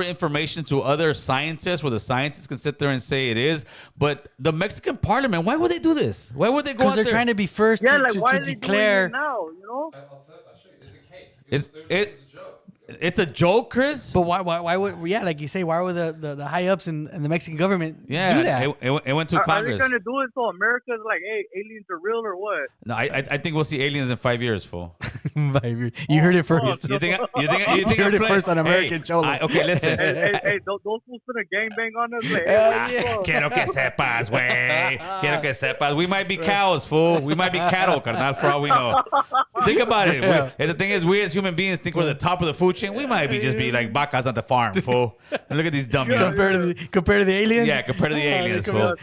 information to other scientists, where the scientists can sit there and say it is, but the Mexican Parliament, why would they do this? Why would they go out there? Because they're trying to be first yeah, to, like to, why to are they declare. doing it now? I'll show you. It's a cake. It's a joke. It's a joke, Chris. But why would like you say, why would the high ups in the Mexican government do that? It went to Are they Congress. trying to do it so America's like, hey, aliens are real or what? No, I think we'll see aliens in 5 years, fool. You heard it first. You think You heard I'm it playing? first on American Cholo. Okay, listen. Hey, those fools gonna gangbang on us? Like, Quiero que sepas, güey. Quiero que sepas. We might be cows, fool. We might be cattle, carnal, for all we know. Think about it. And the thing is, we as human beings think we're the top of the food chain. We might just be like vacas on the farm, fool. And look at these dummies. Compared to the aliens? Yeah, compared to the aliens, fool.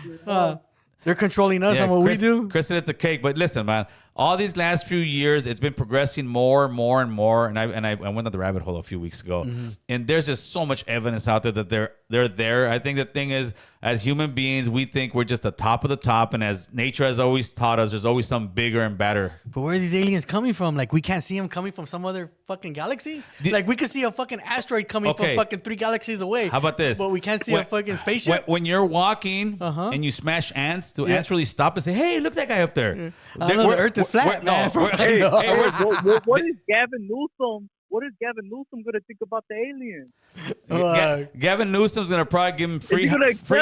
They're controlling us on what we do. Chris said it's a cake, but listen, man. All these last few years, it's been progressing more and more and more. And I went down the rabbit hole a few weeks ago, and there's just so much evidence out there that they're there. I think the thing is, as human beings, we think we're just the top of the top, and as nature has always taught us, there's always something bigger and better. But where are these aliens coming from? Like, we can't see them coming from some other fucking galaxy? Like, we could see a fucking asteroid coming from fucking 3 galaxies away. How about this? But we can't see a fucking spaceship? When you're walking and you smash ants, do ants really stop and say, hey, look that guy up there? The Earth is flat, man. What is Gavin Newsom? What is Gavin Newsom gonna think about the aliens? Gavin Newsom's gonna probably give him free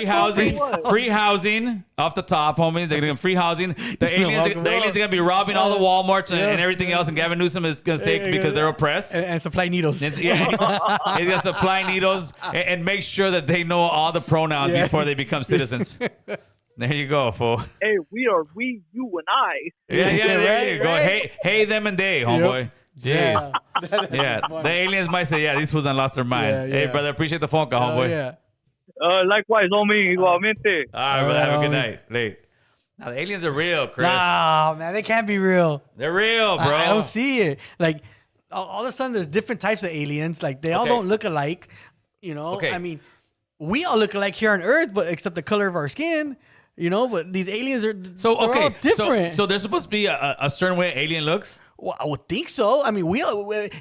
housing off the top, homie. They're gonna give him free housing. The aliens are gonna be robbing all the Walmarts and everything else, and Gavin Newsom is gonna say because they're oppressed and supply needles. He's gonna supply needles and make sure that they know all the pronouns before they become citizens. There you go, fool. Hey, we are we, you, and I. There you go. Hey, them and they, homeboy. Jeez. Yeah. The aliens might say, these fools done lost their minds. Hey, brother, appreciate the phone call, homeboy. Likewise, homie, igualmente. All right, brother, have a good night. Late. Now, the aliens are real, Chris. Nah, man, they can't be real. They're real, bro. I don't see it. Like, all of a sudden, there's different types of aliens. Like, they all don't look alike. You know? I mean, we all look alike here on Earth, but except the color of our skin. You know, but these aliens are all different. So there's supposed to be a certain way an alien looks? Well, I would think so. I mean,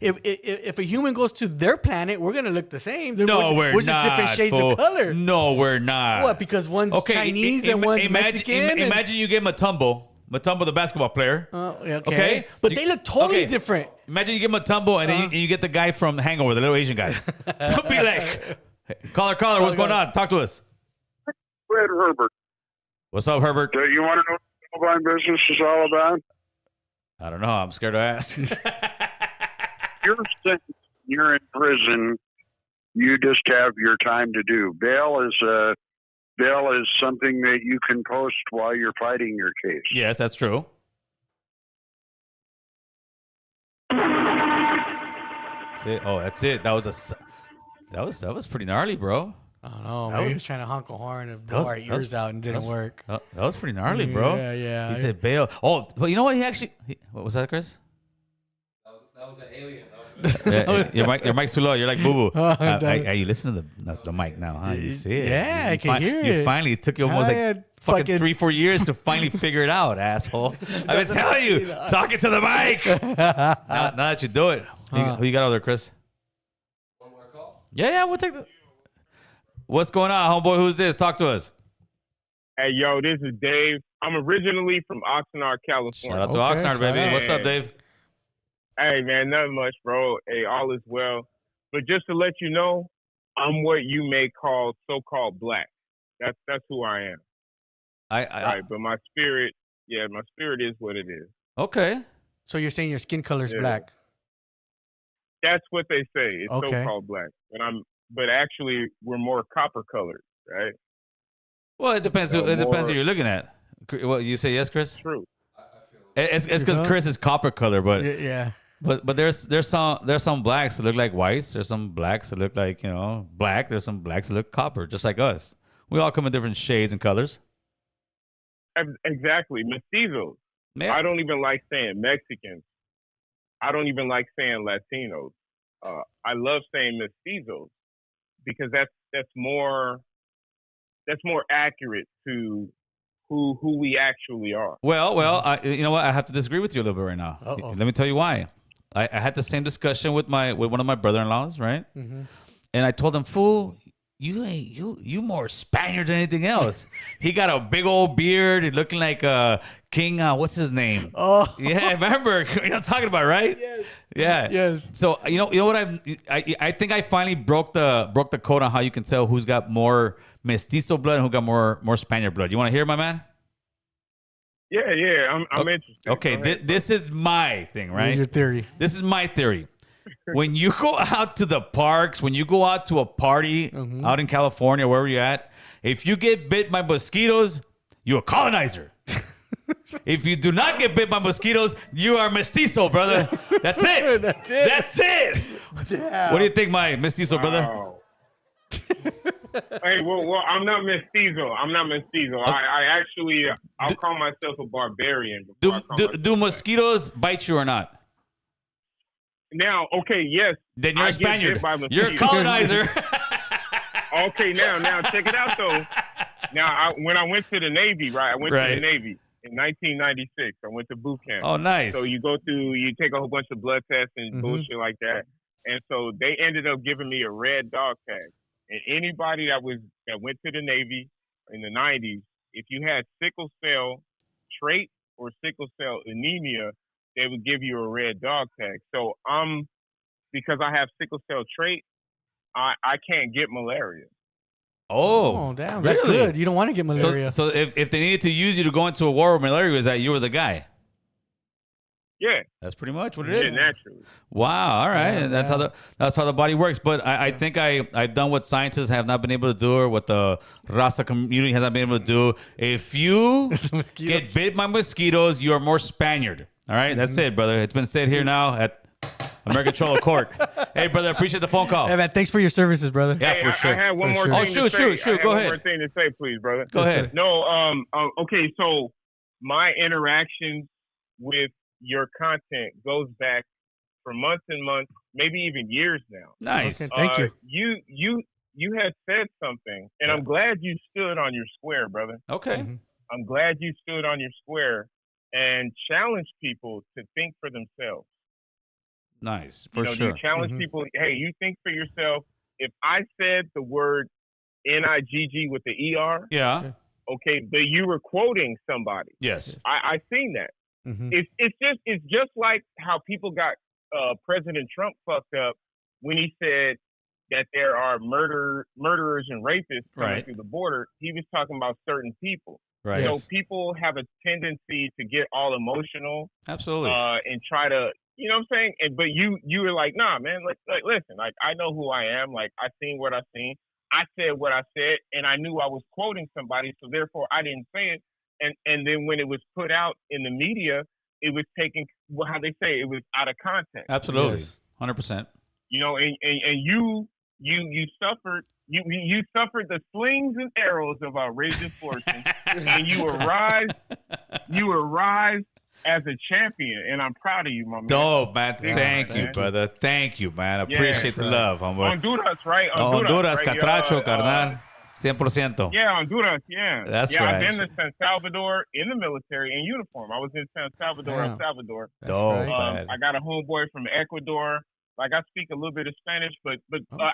if a human goes to their planet, we're gonna look the same. We're not. Just different shades of color. No, we're not. What? Because one's Chinese and one's Mexican. Imagine you get Mutombo, the basketball player. Okay. But they look totally different. Imagine you get Mutombo and then you get the guy from Hangover, the little Asian guy. Don't be like, caller, what's going on? Talk to us. Fred Herbert. What's up, Herbert? You want to know what my business is all about? I don't know. I'm scared to ask. You're in prison. You just have your time to do. Bail is something that you can post while you're fighting your case. Yes, that's true. That's it. Oh, that's it. That was pretty gnarly, bro. I don't know. Maybe he was trying to honk a horn and blow our ears out and didn't work. That was pretty gnarly, bro. Yeah. He said bail. Oh, but you know what? What was that, Chris? That was an alien. Your mic's too low. You're like boo boo. You listen to the mic now, huh? You see it. Yeah, I can hear it. You finally took you almost fucking 3-4 years to finally figure it out, asshole. I've been telling you, talking to the mic. Now that you do it, who you got over there, Chris? One more call? Yeah, we'll take the. What's going on, homeboy? Who's this? Talk to us. Hey, yo, this is Dave. I'm originally from Oxnard, California. Shout out to Oxnard, baby. What's up, Dave? Hey, man, nothing much, bro. Hey, all is well. But just to let you know, I'm what you may call so-called black. That's who I am. Right, but my spirit is what it is. Okay. So you're saying your skin color is black? That's what they say. It's Okay. so-called black. But actually, we're more copper colored, right? Well, it depends. It depends who you're looking at. What you say? Yes, Chris. True. It's because Chris is copper color, but Yeah. but there's some blacks that look like whites. There's some blacks that look like black. There's some blacks that look copper, just like us. We all come in different shades and colors. Exactly. Mestizos. Yeah. I don't even like saying Mexicans. I don't even like saying Latinos. I love saying mestizos because that's more accurate to who we actually are. Well, you know what? I have to disagree with you a little bit right now. Uh-oh. Let me tell you why. I had the same discussion with one of my brother-in-laws, right? Mm-hmm. And I told him, "Fool, you more Spaniard than anything else." He got a big old beard, looking like King. What's his name? Oh, Yeah, remember? You know what I'm talking about, right? Yes. Yeah. Yes. So you know what I think I finally broke the code on how you can tell who's got more mestizo blood and who got more Spaniard blood. You want to hear, my man? Yeah, I'm interested. Okay, this is my thing, right? What's your theory? This is my theory. When you go out to the parks, when you go out to a party out in California, wherever you're at, if you get bit by mosquitoes, you're a colonizer. If you do not get bit by mosquitoes, you are mestizo, brother. That's it. That's it. Damn. What do you think, my mestizo, brother? Wow. Hey, well, I'm not mestizo. I actually, I'll call myself a barbarian. Do mosquitoes bite you or not? Now, okay, yes. Then you're I a get Spaniard. bit by You're a mosquitoes. colonizer. Okay, now check it out though. Now, when I went to the Navy, right? I went to the Navy in 1996. I went to boot camp. Oh, nice. So you take a whole bunch of blood tests and bullshit like that. And so they ended up giving me a red dog tag. And anybody that went to the Navy in the 90s, if you had sickle cell trait or sickle cell anemia, they would give you a red dog tag. So because I have sickle cell trait, I can't get malaria. Oh, damn. really? That's good. You don't want to get malaria. So if they needed to use you to go into a war with malaria, is that you were the guy? Yeah. That's pretty much what it is. Naturally. Wow. All right. And that's how the body works. But I think I've done what scientists have not been able to do, or what the Rasta community has not been able to do. If you get bit by mosquitoes, you are more Spaniard. All right. That's it, brother. It's been said here now at American Cholo Court. Hey, brother, appreciate the phone call. Hey, man, thanks for your services, brother. Yeah, for sure. I had one more thing to say. Shoot. Go ahead. One more thing to say, please, brother. Go ahead. No, okay, so my interactions with your content goes back for months and months, maybe even years now. Nice. Okay, thank you. You had said something, and I'm glad you stood on your square, brother. Okay. I'm glad you stood on your square and challenged people to think for themselves. Nice, for sure. You challenge people. Hey, you think for yourself. If I said the word NIGG with the ER, yeah, okay, but you were quoting somebody. Yes, I seen that. It's just like how people got President Trump fucked up when he said that there are murderers and rapists coming through the border. He was talking about certain people. Right. So people have a tendency to get all emotional. Absolutely. And try to. You know what I'm saying? But you were like, nah, man, like, listen, like, I know who I am. Like, I seen what I seen. I said what I said, and I knew I was quoting somebody, so therefore I didn't say it. And then when it was put out in the media, it was taken, well, how they say, it was out of context. Absolutely. 100%. You know, and you suffered, you suffered the slings and arrows of outrageous fortune, and you arise as a champion, and I'm proud of you, my man. Oh, man. Thank you, brother. Thank you, man. I appreciate the love, hombre. Honduras, right? Honduras, right? Catracho, carnal. 100%. Yeah, Honduras, yeah. That's right. I've been to San Salvador in the military in uniform. I was in San Salvador, El Salvador. I got a homeboy from Ecuador. Like, I speak a little bit of Spanish, but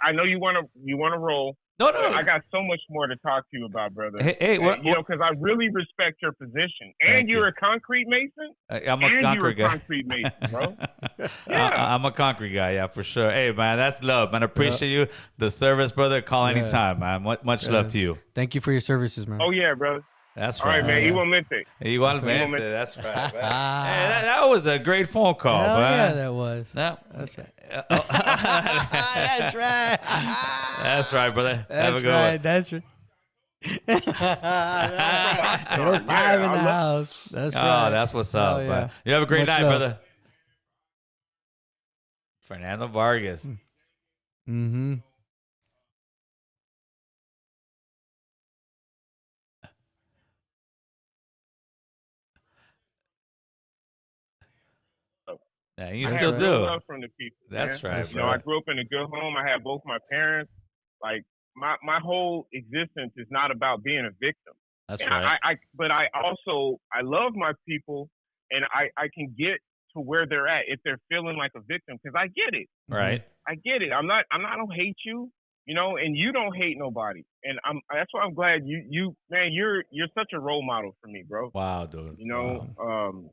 I know you want to roll. No. I got so much more to talk to you about, brother. Hey, what? You know, because I really respect your position. And you're a concrete mason. I'm a concrete guy. Concrete mason, bro. I'm a concrete guy, yeah, for sure. Hey, man, that's love, man. I appreciate you. The service, brother. Call anytime, man. Much love to you. Thank you for your services, man. Oh, yeah, brother. That's All right, man. Igualmente. Igualmente. That's right, man. Hey, that was a great phone call, Hell man. yeah, that was. That's right. That's right. That's right, brother. Have a good right. one. That's right. 805 in the house. That's right. Oh, that's what's up. Yeah. Man. You have a great Much night, love. brother. Fernando Vargas. Mm-hmm. Yeah, you I still have do. real love from the people. That's man. right, You know, I grew up in a good home. I had both my parents. Like my whole existence is not about being a victim. That's and right. But I also love my people, and I can get to where they're at if they're feeling like a victim, because I get it. Right. I get it. I don't hate you, you know, and you don't hate nobody. And that's why I'm glad you man, you're such a role model for me, bro. Wow, dude. You know, wow.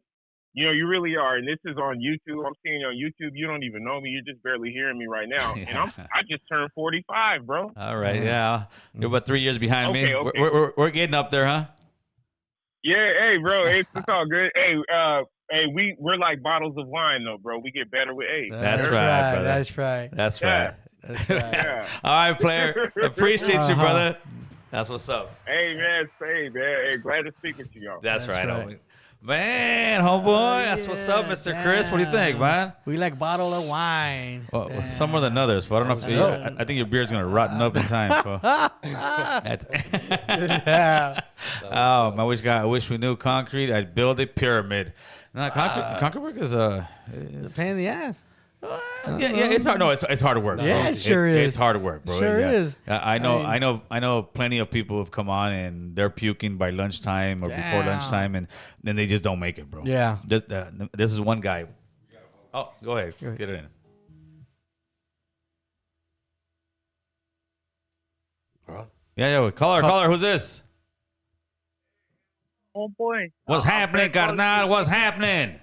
You know, you really are. And this is on YouTube. I'm seeing you on YouTube. You don't even know me. You're just barely hearing me right now. Yeah. And I just turned 45, bro. All right, yeah. You're about 3 years behind me. Okay. We're getting up there, huh? Yeah, hey, bro, it's all good. Hey, we're like bottles of wine, though, bro. We get better with age. That's right, brother. That's right. That's Yeah. right. That's right. Yeah. All right, player. Appreciate you, brother. That's what's up. Hey, man. Hey, glad to speak with you, y'all. That's right, right. homie. Man, homeboy, that's what's up, Mr. Chris. What do you think, man? We like bottle of wine. Well, some more than others. So I don't know if I think your beard's gonna rotten up in time. So. Yeah. Oh, I wish we knew concrete. I'd build a pyramid. No, concrete is It's a pain in the ass. yeah, it's hard. No, it's hard work. Yeah, bro. it sure is. It's hard work, bro. Sure yeah. is. I know plenty of people who've come on and they're puking by lunchtime or before lunchtime, and then they just don't make it, bro. Yeah. This is one guy. Oh, go ahead. Get it in. Yeah. Caller. Who's this? Oh boy. What's happening, carnal? What's happening?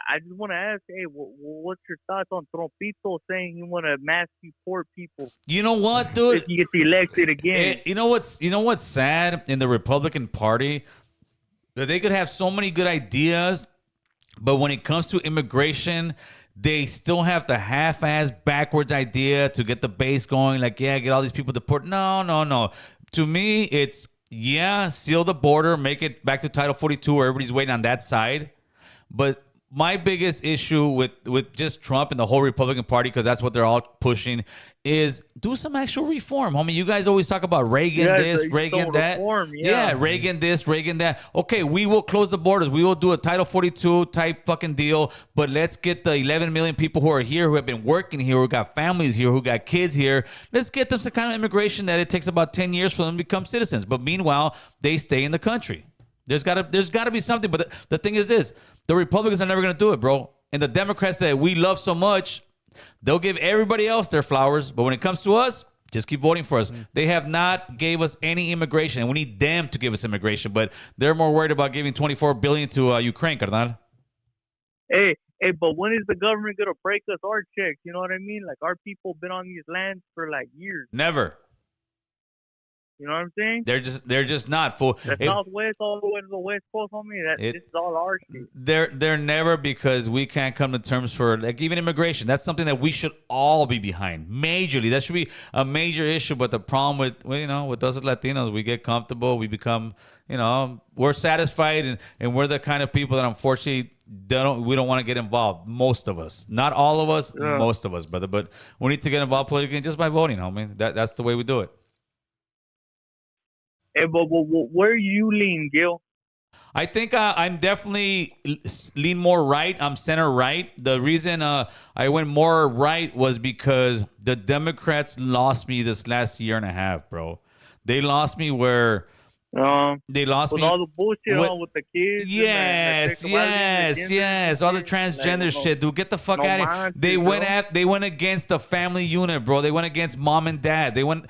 I just want to ask, hey, what's your thoughts on Trompito saying he want to mass deport people? You know what, dude? If he gets elected again. You know what's sad in the Republican Party? That they could have so many good ideas, but when it comes to immigration, they still have the half-ass backwards idea to get the base going. Like, yeah, get all these people deported. No. To me, it's, seal the border, make it back to Title 42 where everybody's waiting on that side. But my biggest issue with just Trump and the whole Republican Party, because that's what they're all pushing, is do some actual reform, homie. You guys always talk about Reagan this, Reagan that. Reform, Reagan this, Reagan that. Okay, we will close the borders. We will do a Title 42 type fucking deal, but let's get the 11 million people who are here, who have been working here, who got families here, who got kids here. Let's get them some kind of immigration that it takes about 10 years for them to become citizens. But meanwhile, they stay in the country. There's gotta be something. But the thing is this: the Republicans are never gonna do it, bro. And the Democrats that we love so much, they'll give everybody else their flowers. But when it comes to us, just keep voting for us. They have not gave us any immigration, and we need them to give us immigration. But they're more worried about giving $24 billion to Ukraine, carnal. Hey, but when is the government gonna break us our checks? You know what I mean? Like, our people been on these lands for like years. Never. You know what I'm saying? They're just not full. The Southwest all the way to the West Coast, homie. This is all our shit. They're never, because we can't come to terms for, like, even immigration. That's something that we should all be behind majorly. That should be a major issue. But the problem with us as Latinos, we get comfortable. We become, we're satisfied, and we're the kind of people that unfortunately we don't want to get involved. Most of us, not all of us, most of us, brother. But we need to get involved politically just by voting, homie. That's the way we do it. Hey, but where you lean, Gil? I think I'm definitely lean more right. I'm center right. The reason I went more right was because the Democrats lost me this last year and a half, bro. They lost me where they lost with me all the bullshit with the kids. Yes. All the transgender shit, dude. Get the fuck out of here. They went against the family unit, bro. They went against mom and dad. They went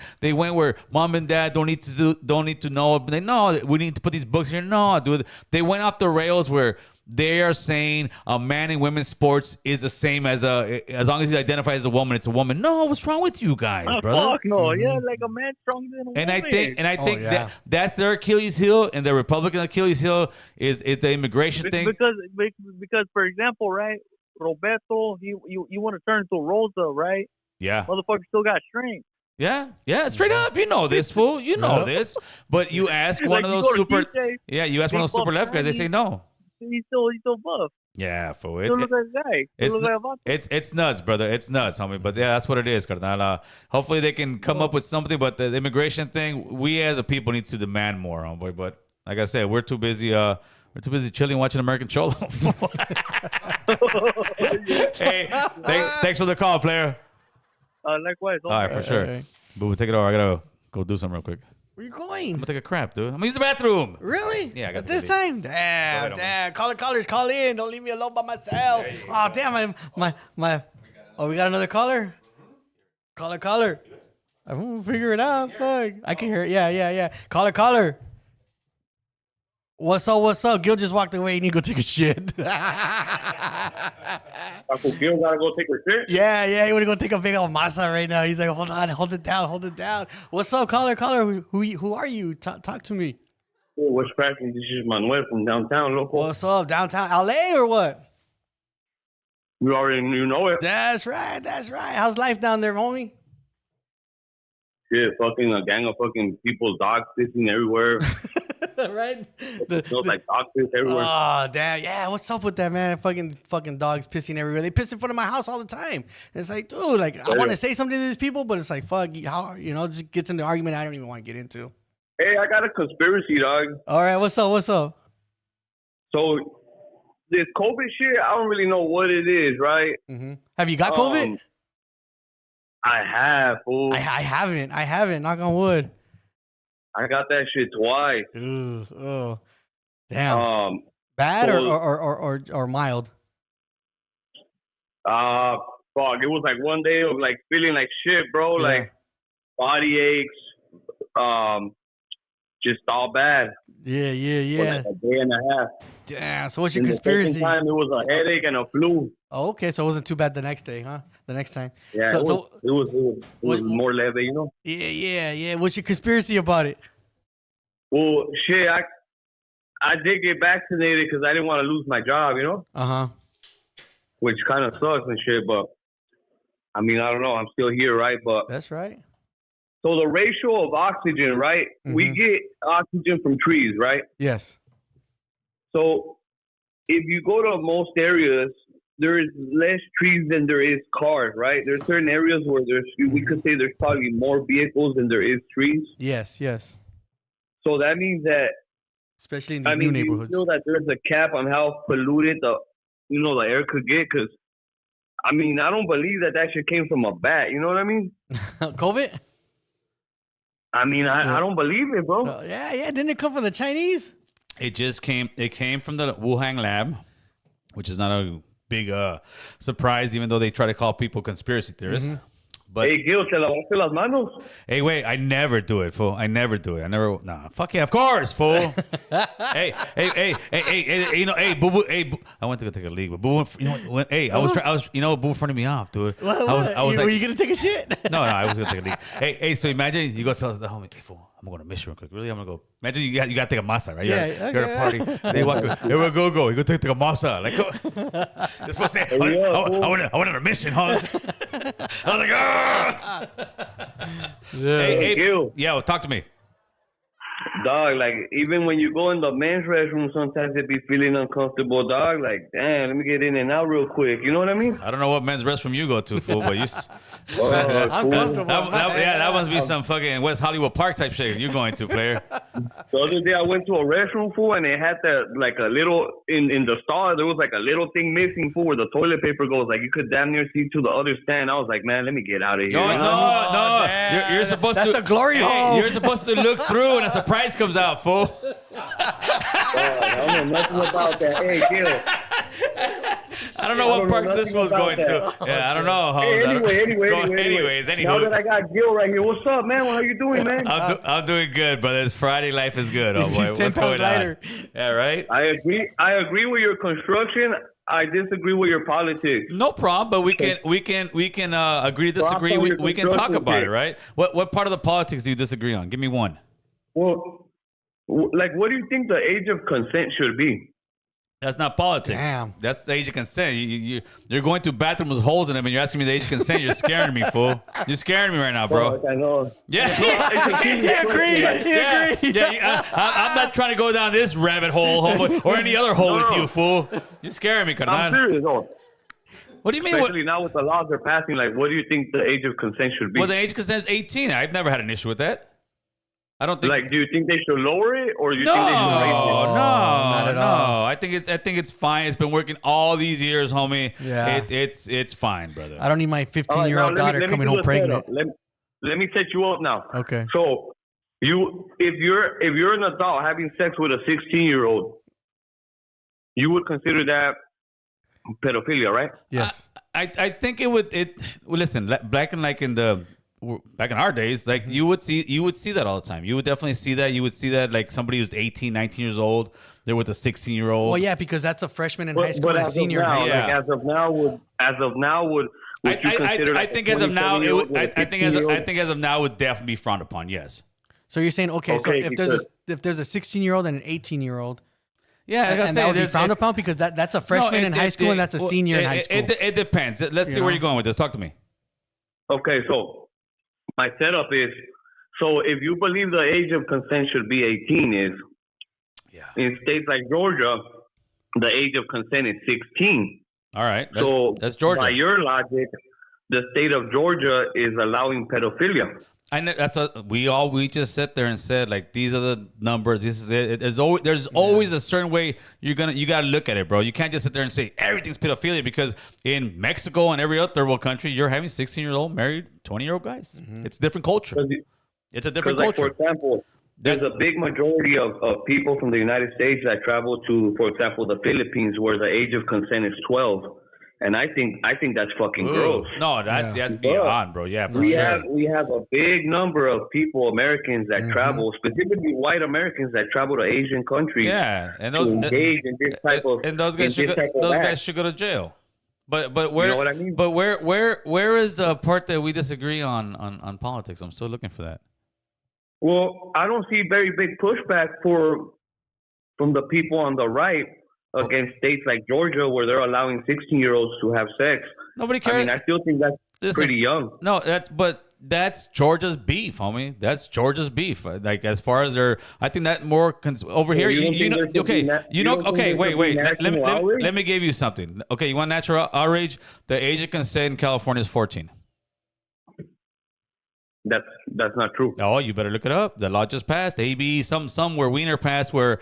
where mom and dad don't need to know. We need to put these books here. No, dude. They went off the rails where they are saying a man in women's sports is the same as long as he identifies as a woman, it's a woman. No, what's wrong with you guys, brother? Fuck no, yeah, like a man stronger than a woman. And I think that's their Achilles heel, and the Republican Achilles heel is the immigration thing. Because for example, right, Roberto, you want to turn to Rosa, right? Yeah. Motherfucker still got strength. Yeah, straight up. You know this, fool. You know this. But you ask one of those super... you ask one of those super left guys, they say no. He's still buff. Yeah, fool. It's nuts, brother. It's nuts, homie. But yeah, that's what it is, carnal. Hopefully they can come up with something. But the immigration thing, we as a people need to demand more, homeboy. But like I said, we're too busy chilling watching American Cholo. Hey, thanks for the call, player. Likewise. All right, for sure. Right. Boo, take it over. I gotta go do something real quick. Where you going? I'm gonna take a crap, dude. I'm gonna use the bathroom. Really? Yeah, I got at this time. Damn. Callers, call in. Don't leave me alone by myself. Oh, damn. My. Oh, we got another caller. Caller. I won't figure it out. Fuck. I can hear it. Yeah. Caller. What's up? Gil just walked away. You need to go take a shit. Gil gotta go take a shit? Yeah. He want to go take a big old masa right now. He's like, hold it down. What's up, caller? Who are you? Talk to me. Oh, what's cracking? This is Manuel from downtown, local. What's up, downtown LA or what? You know it. That's right. How's life down there, homie? Shit, fucking a gang of fucking people's dogs pissing everywhere. Right? Smells like dog piss everywhere. Oh, damn. Yeah, what's up with that, man? Fucking dogs pissing everywhere. They piss in front of my house all the time. It's like, dude, like, I want to say something to these people, but it's like, fuck, how, just gets into the argument I don't even want to get into. Hey, I got a conspiracy, dog. All right, what's up? So, this COVID shit, I don't really know what it is, right? Mm-hmm. Have you got COVID? I have, fool. I haven't. Knock on wood. I got that shit twice. Ooh, oh, damn. Bad or mild? Fuck. It was like one day of like feeling like shit, bro. Yeah. Like body aches, just all bad. Yeah. For like a day and a half. Damn. So what's your conspiracy? The second time it was a headache and a flu. Oh, okay. So it wasn't too bad the next day, huh? The next time. Yeah. It was more level, you know. Yeah. What's your conspiracy about it? Well, shit, I did get vaccinated because I didn't want to lose my job, you know? Uh-huh. Which kind of sucks and shit, but I mean, I don't know. I'm still here, right? But that's right. So the ratio of oxygen, right? Mm-hmm. We get oxygen from trees, right? Yes. So if you go to most areas, there is less trees than there is cars, right? There's certain areas where we could say there's probably more vehicles than there is trees. Yes. So that means that, especially in the new neighborhoods, you feel that there's a cap on how polluted the air could get. Because, I mean, I don't believe that shit came from a bat. You know what I mean? COVID? I mean, I don't believe it, bro. Yeah. Didn't it come from the Chinese? It came from the Wuhan lab, which is not a big surprise, even though they try to call people conspiracy theorists. Mm-hmm. But, hey, Gil, ¿te lavaste las manos? Hey, wait, I never do it, fool. Nah, fuck yeah, of course, fool. hey, boo boo, I went to go take a leak, but boo, I was, boo fronted me off, dude. Were you gonna take a shit? No, I was gonna take a leak. Hey, so imagine you go tell the homie, hey, fool, I'm going to miss you real quick. Really, I'm gonna go. Imagine you got to take a masa, right? You're at a party. They walk. Hey, we'll go. You go take a masa. Like, they're supposed to say, I went on a mission, huh? I was like, ah. Hey, yeah, well, talk to me. Dog, like, even when you go in the men's restroom, sometimes they be feeling uncomfortable, dog. Like, damn, let me get in and out real quick. You know what I mean? I don't know what men's restroom you go to, fool, but you... I'm comfortable. That must be some fucking West Hollywood Park type shit you're going to, player. The other day, I went to a restroom, fool, and it had that, like, a little... In the stall, there was, like, a little thing missing, fool, where the toilet paper goes. Like, you could damn near see to the other stand. I was like, man, let me get out of here. No. You're supposed to... That's the glory hole. You're supposed to look through and a surprise comes out, fool. I don't know nothing about that. Hey, Gil. I don't know what parks this was going to. Yeah, I don't know. Hey, Anyways. Now that I got Gil right here, what's up, man? How you doing, man? I'm doing good, brother. It's Friday. Life is good. Oh boy, what's going on? Yeah, right. I agree with your construction. I disagree with your politics. No problem, but we can agree to disagree. We can talk about it, right? What part of the politics do you disagree on? Give me one. Well, like, what do you think the age of consent should be? That's not politics. Damn. That's the age of consent. You're going to bathrooms with holes in them, and you're asking me the age of consent. You're scaring me, fool. You're scaring me right now, bro. I know. Yeah. I'm not trying to go down this rabbit hole or any other hole with you, fool. You're scaring me, carnal. I'm serious, though. What do you mean? Especially now with the laws they're passing, like, what do you think the age of consent should be? Well, the age of consent is 18. I've never had an issue with that. I don't think. Like, do you think they should lower it, or do you think they should raise it? No, not at all. I think it's fine. It's been working all these years, homie. Yeah. It's fine, brother. I don't need my 15-year-old daughter coming home pregnant. Let me set you up now. Okay. So, if you're an adult having sex with a 16-year-old, you would consider that pedophilia, right? Yes. I think it would. Listen, back in our days, like you would see that all the time. You would definitely see that. You would see that like somebody who's 18, 19 years old, they're with a 16-year-old. Well, yeah, because that's a freshman in high school and a senior in high school. Yeah. As of now, would you consider? I think as of now, I think as of now, it would definitely be frowned upon. Yes. So you're saying so if there's a 16-year-old and an 18-year-old. Yeah, and that would be frowned upon because that's a freshman in high school and that's a senior in high school. It depends. Let's see where you're going with this. Talk to me. Okay, so my setup is, so if you believe the age of consent should be 18, in states like Georgia, the age of consent is 16. All right, that's Georgia. By your logic, the state of Georgia is allowing pedophilia. And that's what we just sat there and said, like, these are the numbers. This is it. There's always a certain way you got to look at it, bro. You can't just sit there and say everything's pedophilia because in Mexico and every other third world country, you're having 16-year-old married 20-year-old guys. Mm-hmm. It's a different culture. It's a different culture. For example, there's a big majority of people from the United States that travel to, for example, the Philippines, where the age of consent is 12. And I think that's fucking gross. No, that's beyond, bro. Yeah, we have a big number of people, Americans that travel, specifically white Americans that travel to Asian countries. Yeah, and those engage in this type of those guys should go to jail. But where? You know what I mean? But where is the part that we disagree on politics? I'm still looking for that. Well, I don't see very big pushback from the people on the right against states like Georgia where they're allowing 16-year-olds to have sex. Nobody cares. I mean, I still think that's pretty young. No, that's Georgia's beef, homie. That's Georgia's beef. Like as far as I think that more over here. Wait. Let me give you something. Okay, you want natural outrage? The age of consent in California is 14. That's not true. Oh, you better look it up. The law just passed. AB somewhere Wiener passed where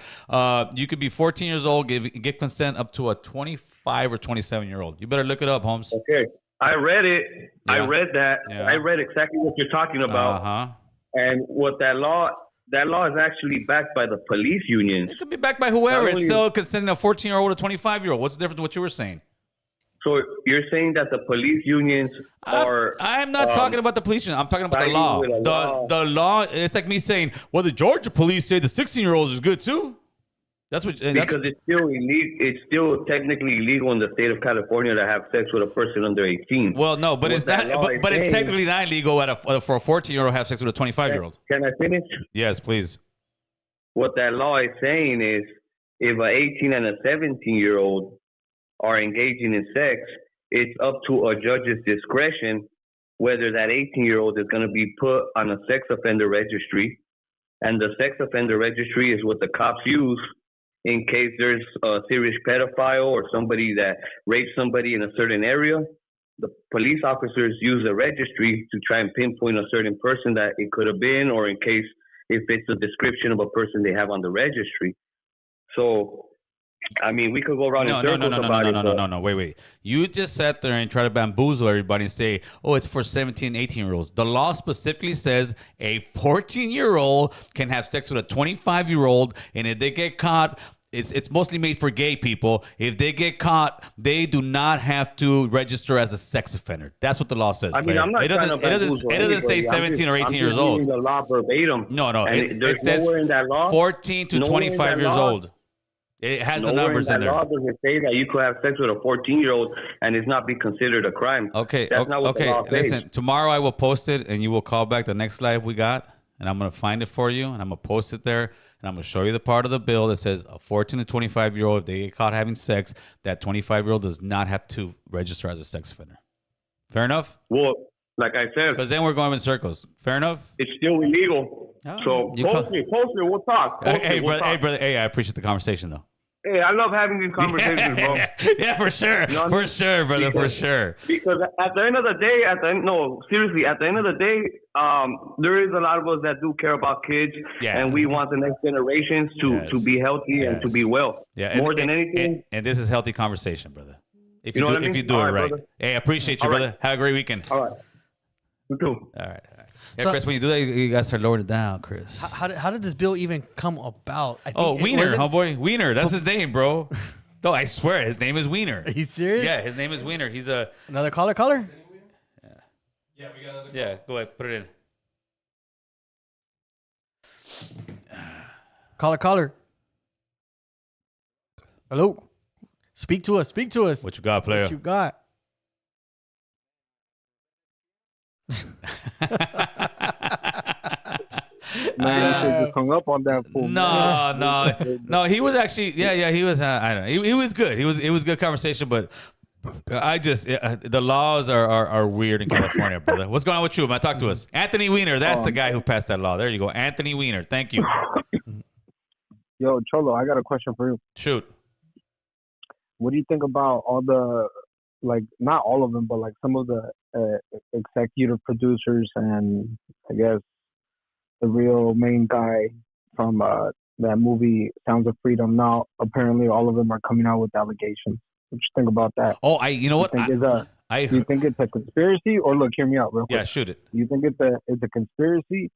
you could be 14 years old, get consent up to a 25 or 27-year-old. You better look it up, Holmes. Okay, I read it. Yeah. I read that. Yeah. I read exactly what you're talking about. And what that law is actually backed by the police unions. It could be backed by whoever. It's still consenting a 14-year-old or 25-year-old. What's the difference? What you were saying? So you're saying that the police unions are... I'm not talking about the police union. I'm talking about the law. The law, it's like me saying, well, the Georgia police say the 16-year-olds is good too. It's still illegal. It's still technically illegal in the state of California to have sex with a person under 18. Well, no, but it's not. But it's technically not illegal for a 14-year-old to have sex with a 25-year-old. Can I finish? Yes, please. What that law is saying is, if an 18 and a 17-year-old are engaging in sex, it's up to a judge's discretion whether that 18-year-old is going to be put on a sex offender registry. And the sex offender registry is what the cops use in case there's a serious pedophile or somebody that raped somebody in a certain area. The police officers use the registry to try and pinpoint a certain person that it could have been, or in case if it's a description of a person they have on the registry. So, I mean, we could go around in circles about it. No. Wait. You just sat there and try to bamboozle everybody and say, oh, it's for 17, 18-year-olds. The law specifically says a 14-year-old can have sex with a 25-year-old, and if they get caught, it's mostly made for gay people. If they get caught, they do not have to register as a sex offender. That's what the law says. I mean, I'm not it doesn't say 17 or 18 years old. The law verbatim. No, It says nowhere in that law, 14 to 25 years old. It has the numbers in there. Law doesn't say that you could have sex with a 14-year-old and it's not be considered a crime. Okay, that's not what the law says. Listen, tomorrow I will post it, and you will call back the next live we got, and I'm gonna find it for you, and I'm gonna post it there, and I'm gonna show you the part of the bill that says a 14 to 25-year-old, if they get caught having sex, that 25-year-old does not have to register as a sex offender. Fair enough? Well, like I said, because then we're going in circles. Fair enough? It's still illegal. So post me, we'll talk. Hey, brother, I appreciate the conversation though. Hey, I love having these conversations, bro. Yeah, for sure. You know for sure, brother, for sure. Because at the end of the day, seriously, at the end of the day, there is a lot of us that do care about kids, and we want the next generations to be healthy and to be well. Yeah, more than anything. And this is healthy conversation, brother. If you, know do, what I mean? If you do all it right. Brother. Hey, I appreciate you, all brother. Right. Have a great weekend. All right. You too. All right. Yeah, so, Chris, when you do that, you got to start lowering it down, Chris. How did this bill even come about? I think Wiener, homeboy. Wiener. That's his name, bro. No, I swear, his name is Wiener. Are you serious? Yeah, his name is Wiener. He's another caller? Yeah, we got another. Yeah, go ahead, put it in. Caller. Hello. Speak to us. What you got, player? What you got? Man, just hung up on that fool. No. He was actually, he was. I don't know. He was good. It was good conversation, but I just the laws are weird in California, brother. What's going on with you, man? Talk to us, Anthony Weiner. That's the guy who passed that law. There you go, Anthony Weiner. Thank you. Yo, Cholo, I got a question for you. Shoot. What do you think about all the, like, not all of them, but like some of the executive producers and I guess the real main guy from that movie Sounds of Freedom? Now, apparently, all of them are coming out with allegations. What you think about that? Oh, you know what? Do you think it's a conspiracy, or look, hear me out real quick. Yeah, shoot it. Do you think it's a conspiracy,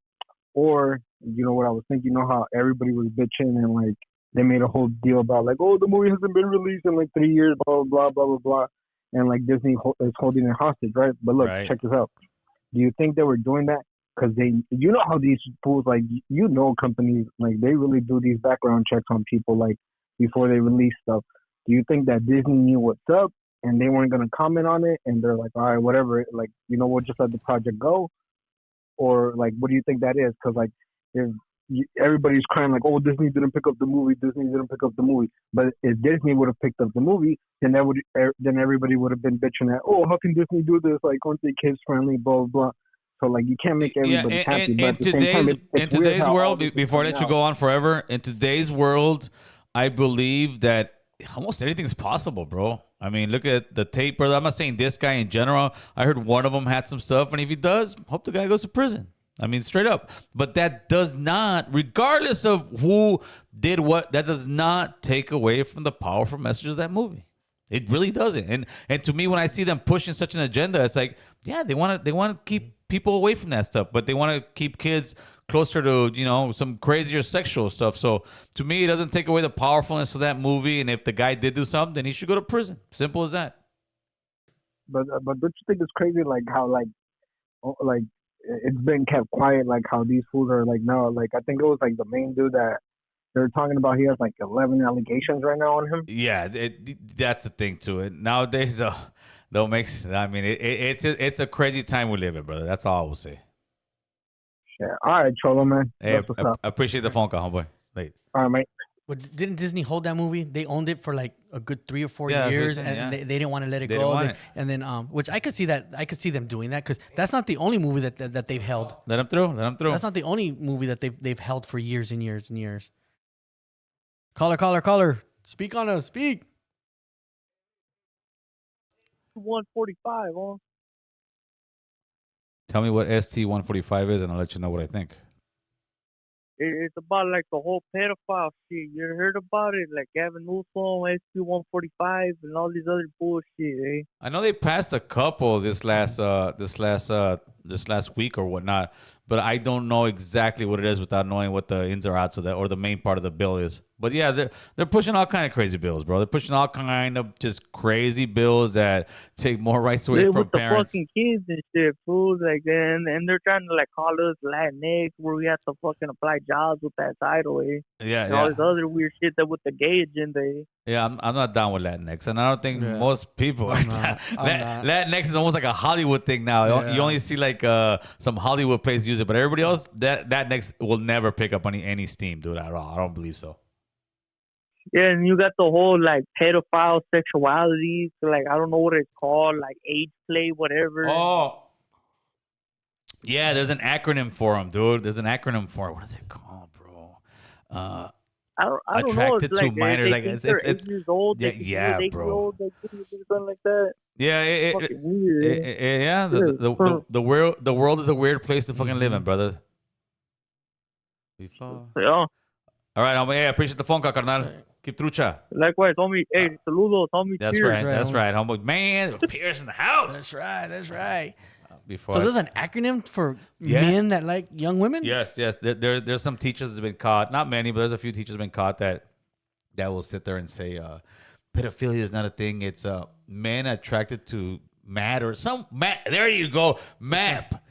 or you know what I was thinking? You know how everybody was bitching and like they made a whole deal about like, oh, the movie hasn't been released in like 3 years, blah blah blah blah blah, and like Disney is holding it hostage, right? But look, check this out. Do you think they were doing that because you know how these fools, like, you know, companies, like, they really do these background checks on people, like, before they release stuff? Do you think that Disney knew what's up and they weren't going to comment on it and they're like, all right, whatever, like, you know, we'll just let the project go? Or, like, what do you think that is? Because, like, if everybody's crying, like, oh, Disney didn't pick up the movie, but if Disney would have picked up the movie, then everybody would have been bitching that, oh, how can Disney do this? Like, aren't they kids friendly, blah, blah, blah. So, like, you can't make everybody happy. But in today's world, before I let you go on forever, in today's world, I believe that almost anything's possible, bro. I mean, look at the tape, brother. I'm not saying this guy in general. I heard one of them had some stuff, and if he does, hope the guy goes to prison. I mean, straight up. But that does not, regardless of who did what, that does not take away from the powerful message of that movie. It really doesn't. And to me, when I see them pushing such an agenda, it's like, yeah, they want to keep people away from that stuff, but they want to keep kids closer to, you know, some crazier sexual stuff. So to me, it doesn't take away the powerfulness of that movie. And if the guy did do something, then he should go to prison. Simple as that. But don't you think it's crazy, like, how, like it's been kept quiet, like how these fools are, like, now, like, I think it was like the main dude that they're talking about, he has like 11 allegations right now on him. Yeah, that's the thing to it. Nowadays, they'll make, I mean, it's a crazy time we live in, brother. That's all I will say. Yeah. All right, Cholo, man. Hey, I appreciate the phone call, homeboy. Late. All right, mate. But didn't Disney hold that movie? They owned it for like a good 3 or 4 years, and they didn't want to let it go. And then, which I could see that. I could see them doing that because that's not the only movie that they've held. Let them through. That's not the only movie that they've held for years and years and years. Caller. Speak on us. Speak. 145, huh? Tell me what ST-145 is, and I'll let you know what I think. It's about like the whole pedophile shit. You heard about it? Like Gavin Newsom, ST-145, and all these other bullshit, eh? I know they passed a couple this last this last week or whatnot. But I don't know exactly what it is without knowing what the ins or outs of that or the main part of the bill is. But yeah, they're pushing all kind of crazy bills, bro. They're pushing all kind of just crazy bills that take more rights away from parents. With the fucking kids and shit, fool. Like, and they're trying to like call us Latinx, where we have to fucking apply jobs with that title, eh? Yeah, and all this other weird shit that with the gay agenda. Eh? Yeah, I'm not down with Latinx, and I don't think most people are down. Latinx is almost like a Hollywood thing now. Yeah. You only see like some Hollywood places use it, but everybody else, that Latinx will never pick up any steam, dude, at all. I don't believe so. Yeah, and you got the whole like pedophile sexuality. So like I don't know what it's called, like age play, whatever. Oh, yeah. There's an acronym for them, dude. There's an acronym for it. What is it called, bro? I don't know. Attracted It's to like, minors. Like it's 8 years old. Yeah, bro. Old, like, something like that. Yeah, Fucking weird. yeah. The world is a weird place to fucking live in, brother. Yeah. All right, homie. Hey, I appreciate the phone call, carnal. Keep trucha. Likewise, homie. Hey, saludos, homie. That's Cheers. right. That's right, homie. Man, Pierce in the house. That's right. Before so there's an acronym for men that like young women? Yes. There's some teachers that have been caught. Not many, but there's a few teachers that have been caught that will sit there and say pedophilia is not a thing. It's men attracted to there you go. Map.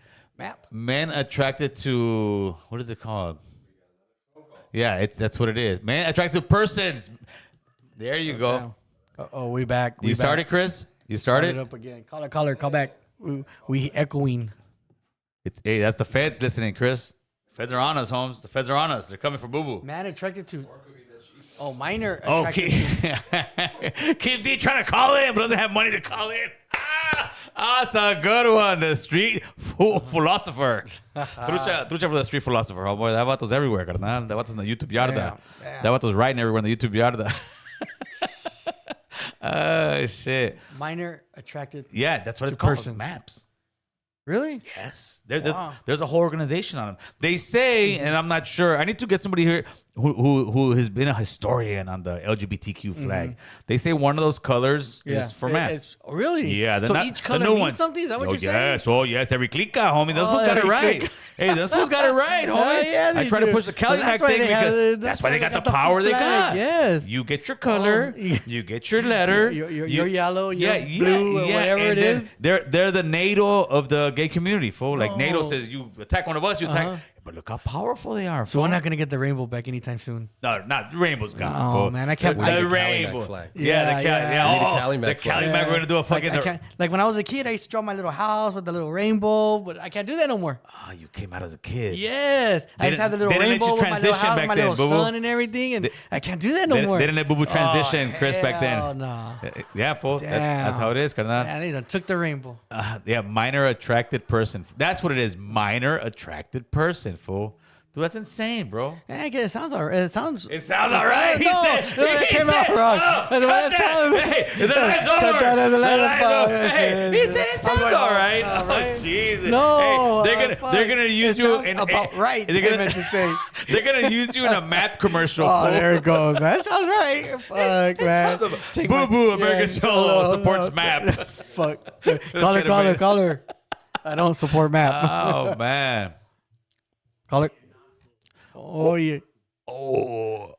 Men attracted to, what is it called? Yeah, that's what it is. Man, attractive persons. There you go. Oh, we back. You started, Chris? You started? Up again. Caller, call back. We echoing. Hey, that's the feds listening, Chris. Feds are on us, Holmes. The feds are on us. They're coming for boo boo. Man attracted to. Oh, minor. Okay. Keffe D trying to call in, but doesn't have money to call in. That's a good one. The street philosopher. Trucha for the street philosopher. Oh boy, that vato's everywhere, carnal. That vato's in the YouTube yarda. That vato's writing everywhere in the YouTube yarda. Oh shit. Minor attracted. Yeah, that's what it's called. Persons. Maps. Really? Yes. There's a whole organization on them. They say, and I'm not sure. I need to get somebody here who has been a historian on the LGBTQ flag. They say one of those colors is for maps. Really? Yeah. So each color means something? Is that what you're saying? Oh, yes. Every clica, homie. Those fools got it right. Hey, those fools got it right, homie. Yeah, I try to push the Calumet thing because that's why they got the power they got. Yes. You get your color. You get your letter. You're yellow. You're blue. Or whatever it is. They're the NATO of the gay community, fool. Like NATO says, you attack one of us, you attack. But look how powerful they are. So we're not gonna get the rainbow back anytime soon. No, not the rainbow's gone. Oh fool. man, I can't. The rainbow flag. Yeah, the Calumet. We're gonna do a fucking. Like when I was a kid, I used to draw my little house with the little rainbow, but I can't do that no more. Oh, you came out as a kid. Yes, I used to have the little rainbow with my little house, my little sun and everything, and I can't do that no more. They didn't let Boo Boo transition, Chris, back then. Oh no. Yeah, fool. That's how it is, carnal. Yeah, they done took the rainbow. Yeah, minor attracted person. That's what it is. Minor attracted person, fool. Dude, that's insane, bro. Yeah, it sounds all right. It sounds all right. He said that came out wrong. Hey, the life's over. Hey, he said it sounds all right. Oh, Jesus. No. Hey, they're gonna use you in about right. They're gonna use you in a map commercial. Oh, there it goes, man. That sounds right. Fuck, man. Boo Boo American Show supports map. Fuck. Caller. I don't support map. Oh man. Caller. Oh yeah. Oh,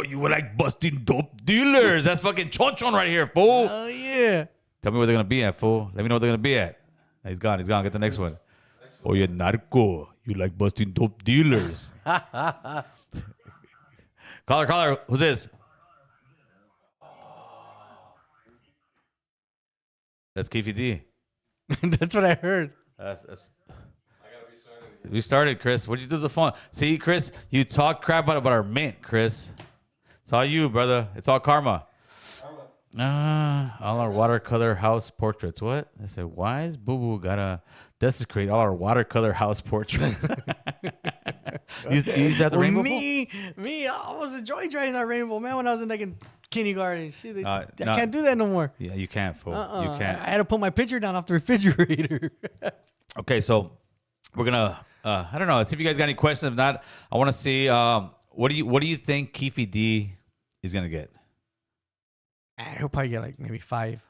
you were like busting dope dealers. That's fucking chonchon right here, fool. Oh yeah. Tell me where they're gonna be at, fool. Let me know where they're gonna be at. He's gone. Get the next one. Oh, you're narco. You like busting dope dealers. Caller. Who's this? That's Keffe D. That's what I heard. We started, Chris. What'd you do to the phone? See, Chris, you talk crap about our mint, Chris. It's all you, brother. It's all karma. All our watercolor house portraits. What? I said, why is Boo Boo gotta desecrate all our watercolor house portraits? you used to have the rainbow? Me, I was enjoying trying that rainbow, man, when I was in kindergarten. Shit, I can't do that no more. Yeah, you can't, fool. You can't. I had to put my picture down off the refrigerator. Okay, so we're gonna. I don't know. Let's see if you guys got any questions. If not, I want to see. What do you think Keffe D is gonna get? He'll probably get like maybe 5.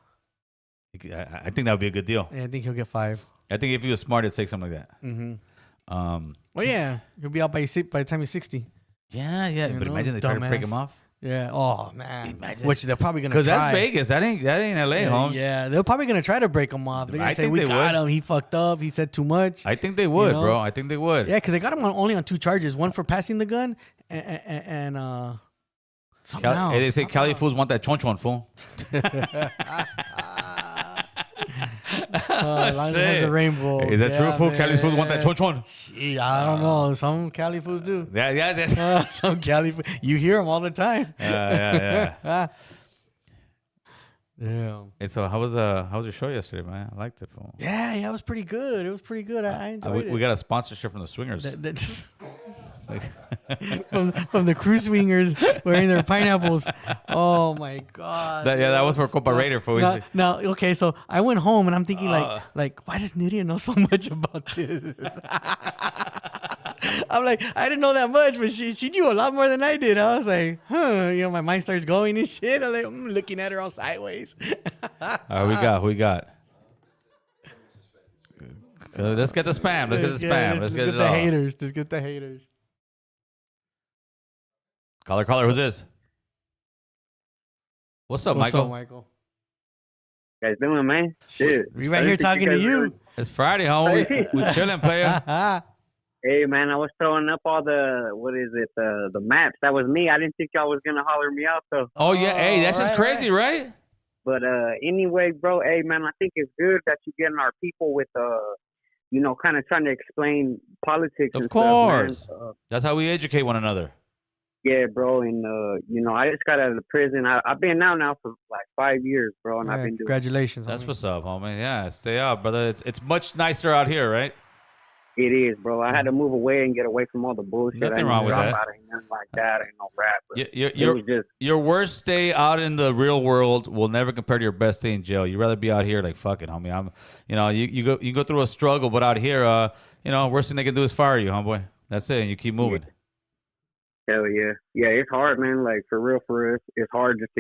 I think that would be a good deal. Yeah, I think he'll get 5. I think if he was smart, he'd take something like that. Mm-hmm. Well, yeah, he'll be out by the time he's 60. Yeah. But imagine they try to break him off. Yeah. Oh man. Imagine. Which they're probably gonna try. Because that's Vegas. That ain't LA, Holmes. Yeah, they're probably gonna try to break him off. They're gonna say we got him. He fucked up. He said too much. I think they would, bro. I think they would. Yeah, because they got him only on 2 charges: one for passing the gun and something else. They say Cali fools want that chon fool. Lions has a rainbow. Is that true, fool? Cali fools want that chon. I don't know. Some Cali fools do. Yeah. Some Cali fools. You hear them all the time. Yeah. Yeah. And so how was your show yesterday, man? I liked it, fool. Yeah, it was pretty good. It was pretty good. I enjoyed it. We got a sponsorship from the Swingers. From the crew swingers wearing their pineapples. Oh my god! That was for Copa Raider for now, okay, so I went home and I'm thinking like, why does Nydia know so much about this? I'm like, I didn't know that much, but she knew a lot more than I did. I was like, my mind starts going and shit. I'm like, looking at her all sideways. All right, we got. Let's get the spam. Let's get the haters. Let's get the haters. Caller, who's this? What's up, Michael? What's up, Michael? Guys doing, man? Dude, we right here talking to you. It's Friday, homie. We chilling, player. Hey, man, I was throwing up all the maps. That was me. I didn't think y'all was gonna holler me out though. Oh yeah, hey, that's just crazy, right? But anyway, bro, hey man, I think it's good that you're getting our people with kind of trying to explain politics. Of course, that's how we educate one another. Yeah, bro, and I just got out of prison. I've been now for like 5 years, bro, and I've been doing. Congratulations. That's what's up, homie. Yeah, stay out, brother. It's much nicer out here, right? It is, bro. I had to move away and get away from all the bullshit. Nothing wrong with that. Nothing like that. Ain't no rap. Your worst day out in the real world will never compare to your best day in jail. You'd rather be out here like, fuck it, homie. You go through a struggle, but out here, worst thing they can do is fire you, homeboy. That's it, and you keep moving. Hell yeah. Yeah, it's hard, man. Like, for real, it's hard just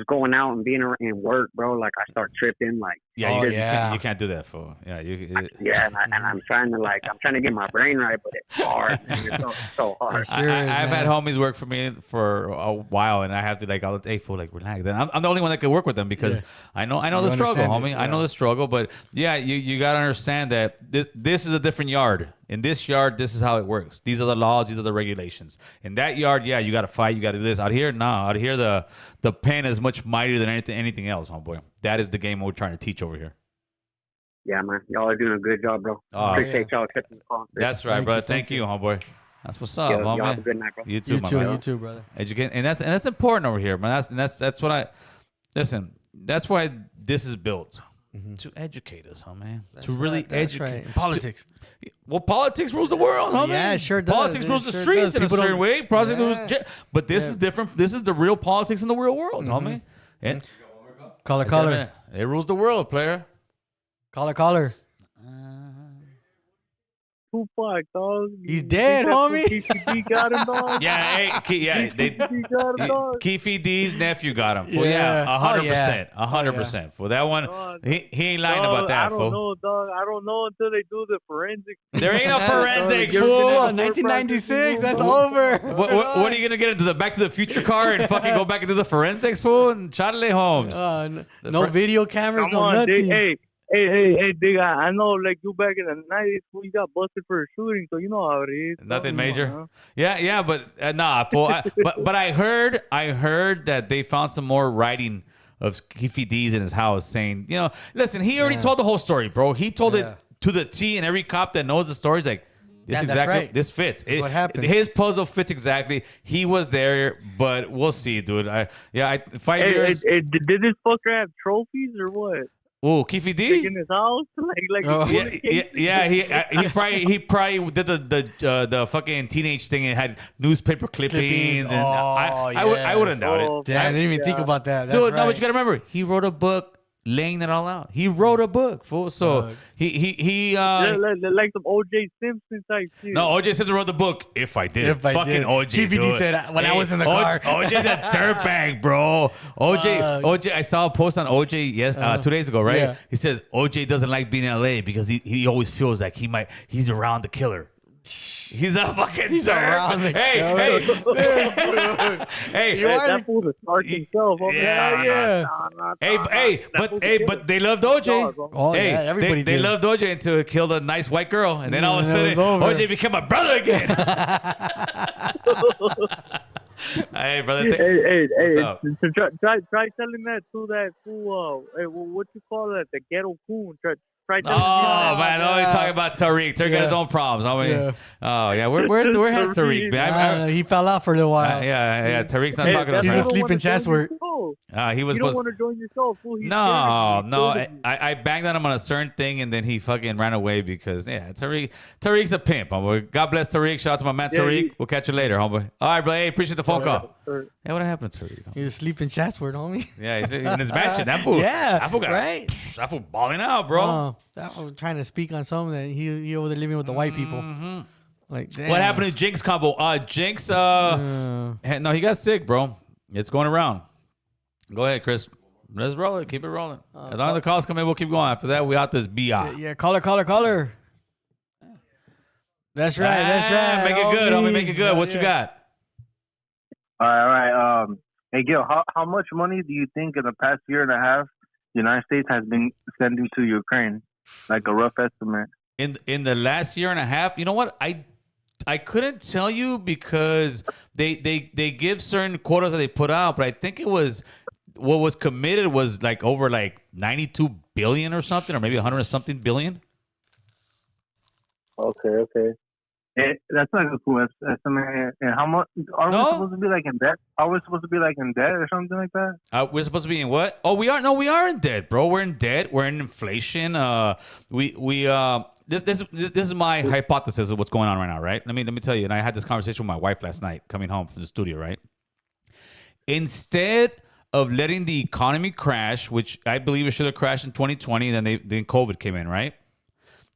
going out and being in work, bro. Like, I start tripping. Like, you can't do that, fool. Yeah, and I'm trying to get my brain right, but it's hard. Man. It's so hard. I've had homies work for me for a while, and I have to hey, fool, relax. And I'm the only one that can work with them because I know the struggle, homie. Yeah. I know the struggle, but yeah, you gotta understand that this is a different yard. In this yard, this is how it works. These are the laws. These are the regulations. In that yard, you got to fight. You got to do this. Out here, Out here, the pen is much mightier than anything else, homeboy. That is the game we're trying to teach over here. Yeah, man. Y'all are doing a good job, bro. Appreciate y'all accepting the call. That's right, brother. Thank you, homeboy. That's what's up, homie. Y'all have a good night, bro. You too, brother. Educate, and that's important over here, man. That's what listen. That's why this is built. Mm-hmm. To educate us, homie. To really educate. Right. Politics. Politics rules the world, homie. Yeah, it sure does. Politics rules the streets in a certain way. But this is different. This is the real politics in the real world, homie. And caller. It rules the world, player. Caller. Tupac, dog. He's dead, homie. Keffe D got him, dog. Keffe D's nephew got him. Well, 100%. 100%. For that one, he ain't lying about that, fool. I don't know, dog. I don't know until they do the forensic. There ain't no forensic, fool. 1996, that's over. What are you going to get into Back to the Future car and fucking go back into the forensics, fool? And Charlie Holmes. No video cameras, nothing. Hey, Dig, I know, like, you back in the 90s, you got busted for a shooting, so you know how it is. Nothing major? Yeah, but fool. But I heard that they found some more writing of Keffe D's in his house saying, listen, he already told the whole story, bro. He told it to the T, and every cop that knows the story is like, this fits. What happened? His puzzle fits exactly. He was there, but we'll see, dude. 5 years. Did this fucker have trophies or what? Oh, Keffe D? Like in his house? He probably did the fucking teenage thing and had newspaper clippings. And I wouldn't doubt it. Damn, I didn't even think about that. Dude, no, but you gotta remember, he wrote a book laying it all out. He wrote a book, fool. So he like some OJ Simpson type shit. No, OJ Simpson wrote the book. If I did, fucking OJ. Keffe D said when I was in the car. OJ's a dirtbag, bro. OJ. I saw a post on OJ 2 days ago, right? Yeah. He says OJ doesn't like being in LA because he always feels like he's around the killer. He's a fucking around the Hey, you are that fool's a shark himself. Yeah. But they loved OJ. Oh, yeah, everybody they did. loved OJ until he killed a nice white girl, and then all of a sudden OJ became my brother again. Hey, brother. Hey. So try telling that to that fool. Hey, what you call that? The ghetto coon. Try telling him that. Man, I always talking about Tariq. Tariq got his own problems. I mean, where has Tariq been? He fell out for a little while. Tariq's not talking about He's that. asleep in Chatsworth. He was You don't want to join your show, fool. No. I banged on him on a certain thing, and then he fucking ran away because Tariq's a pimp. Homeboy. God bless Tariq. Shout out to my man Tariq. We'll catch you later, homeboy. All right, bro. Hey, appreciate the phone call. Yeah, what happened to Tariq? He's asleep in Chatsworth, homie. Yeah, he's in his mansion. That fool. That fool got right. That fool balling out, bro. That was trying to speak on something that he over there living with the white people. Like, damn. What happened to Jinx combo? Jinx, no, he got sick, bro. It's going around. Go ahead, Chris. Let's roll it. Keep it rolling. As long as the calls come in, we'll keep going. After that, we out this BI. Yeah, caller. That's right. Make it good, homie. Make it good. What you got? All right. Hey, Gil, how much money do you think in the past year and a half the United States has been sending to Ukraine? Like a rough estimate. In the last year and a half, you know what? I couldn't tell you because they give certain quotas that they put out, but I think it was what was committed was like over like 92 billion or something, or maybe 100 and something billion. Okay. That's like a cool estimate. And how much are we supposed to be like in debt? Are we supposed to be like in debt or something like that? We're supposed to be in what? Oh, we are. No, we are in debt, bro. We're in debt. We're in inflation. This is my hypothesis of what's going on right now, right? Let me tell you. And I had this conversation with my wife last night coming home from the studio, right? Instead of letting the economy crash, which I believe it should have crashed in 2020, then COVID came in, right?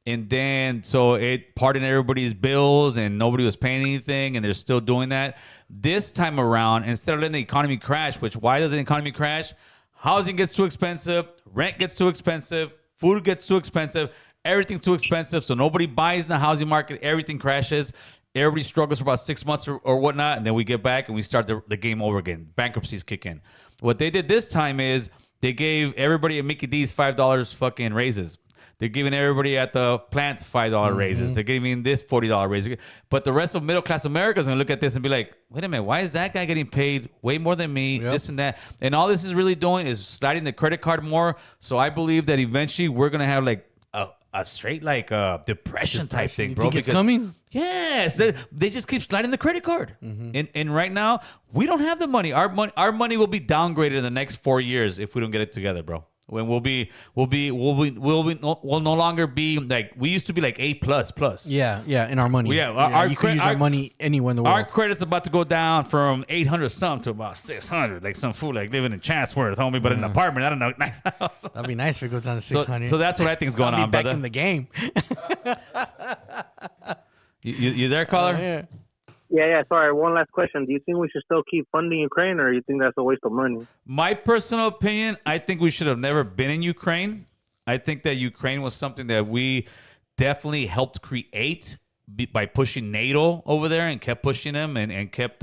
And then, so it pardoned everybody's bills and nobody was paying anything and they're still doing that. This time around, instead of letting the economy crash, which why does the economy crash? Housing gets too expensive, rent gets too expensive, food gets too expensive, everything's too expensive. So nobody buys in the housing market, everything crashes. Everybody struggles for about 6 months or whatnot. And then we get back and we start the game over again. Bankruptcies kick in. What they did this time is they gave everybody at Mickey D's $5 fucking raises. They're giving everybody at the plants $5 raises. They're giving this $40 raise. But the rest of middle class America is going to look at this and be like, wait a minute, why is that guy getting paid way more than me? Yep. This and that. And all this is really doing is sliding the credit card more. So I believe that eventually we're going to have like a straight like depression type thing, bro. You think it's coming? Yes. They just keep sliding the credit card. And right now, we don't have the money. Our money will be downgraded in the next 4 years if we don't get it together, bro. When we'll no longer be like we used to be like A plus. Yeah, in our money. Yeah, you can use our money anywhere in the world. Our credit's about to go down from 800 something to about 600. Like some fool like living in Chatsworth, homie, but in an apartment. I don't know, nice house. That'd be nice if it goes down to 600. So that's what I think is going on, back brother. in the game. You there, caller? Yeah. Yeah. Sorry. One last question. Do you think we should still keep funding Ukraine, or you think that's a waste of money? My personal opinion, I think we should have never been in Ukraine. I think that Ukraine was something that we definitely helped create by pushing NATO over there and kept pushing them and kept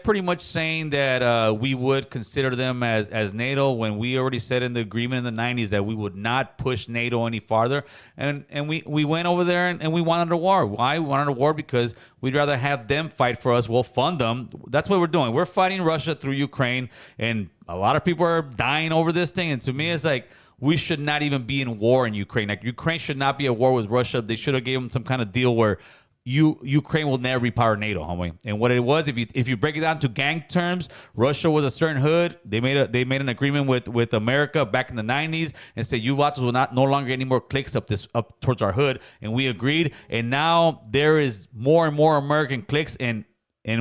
pretty much saying that we would consider them as NATO when we already said in the agreement in the 90s that we would not push NATO any farther. And we went over there and we wanted a war. Why? We wanted a war because we'd rather have them fight for us. We'll fund them. That's what we're doing. We're fighting Russia through Ukraine, and a lot of people are dying over this thing. And to me, it's like, we should not even be in war in Ukraine. Like, Ukraine should not be at war with Russia. They should have given them some kind of deal where Ukraine will never repower NATO, homie. And what it was, if you break it down to gang terms, Russia was a certain hood. They made an agreement with America back in the 90s and said, you vatos will no longer get any more clicks up towards our hood. And we agreed. And now there is more and more American clicks, and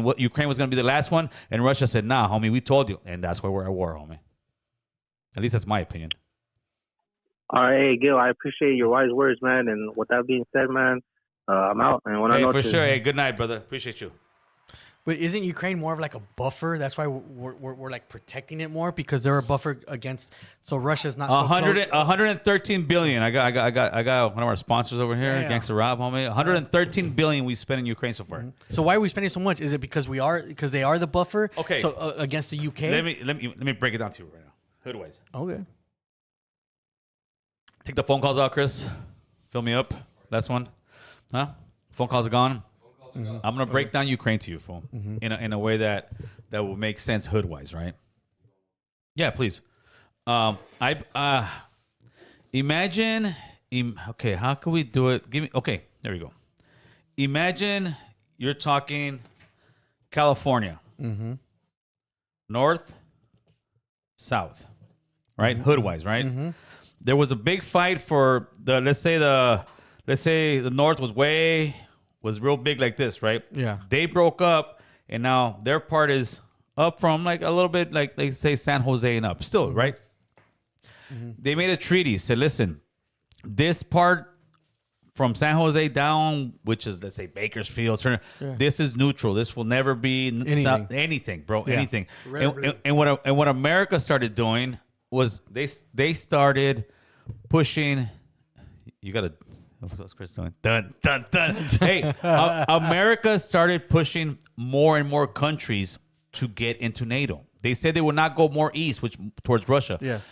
what Ukraine was going to be the last one. And Russia said, nah, homie, we told you. And that's why we're at war, homie. At least that's my opinion. All right, hey, Gil, I appreciate your wise words, man. And with that being said, man, I'm out. And Hey, for sure. Hey, good night, brother. Appreciate you. But isn't Ukraine more of like a buffer? That's why we're like protecting it more because they're a buffer against. So Russia's not. 113 billion. I got one of our sponsors over here, Gangsta Rob, homie. 113 billion we spent in Ukraine so far. Mm-hmm. So why are we spending so much? Is it because they are the buffer? Okay. So against the UK. Let me break it down to you right now. Hoodwise. Okay. Take the phone calls out, Chris. Fill me up. Last one. Huh? Phone calls are gone. I'm gonna break down Ukraine to you, fool, in a way that will make sense hood-wise, right? Yeah, please. Imagine. Okay, how can we do it? Okay, there we go. Imagine you're talking California, north, south, right? Hood-wise, right? There was a big fight for let's say the north was real big like this, right? Yeah. They broke up, and now their part is up from like a little bit like say San Jose and up. Still, right? They made a treaty. Said, listen, this part from San Jose down, which is let's say Bakersfield, this is neutral. This will never be anything, bro. Yeah. Anything. And what America started doing was they started pushing. You gotta. What's Chris doing? Dun, dun, dun. Hey, America started pushing more and more countries to get into NATO. They said they would not go more east, which towards Russia. Yes.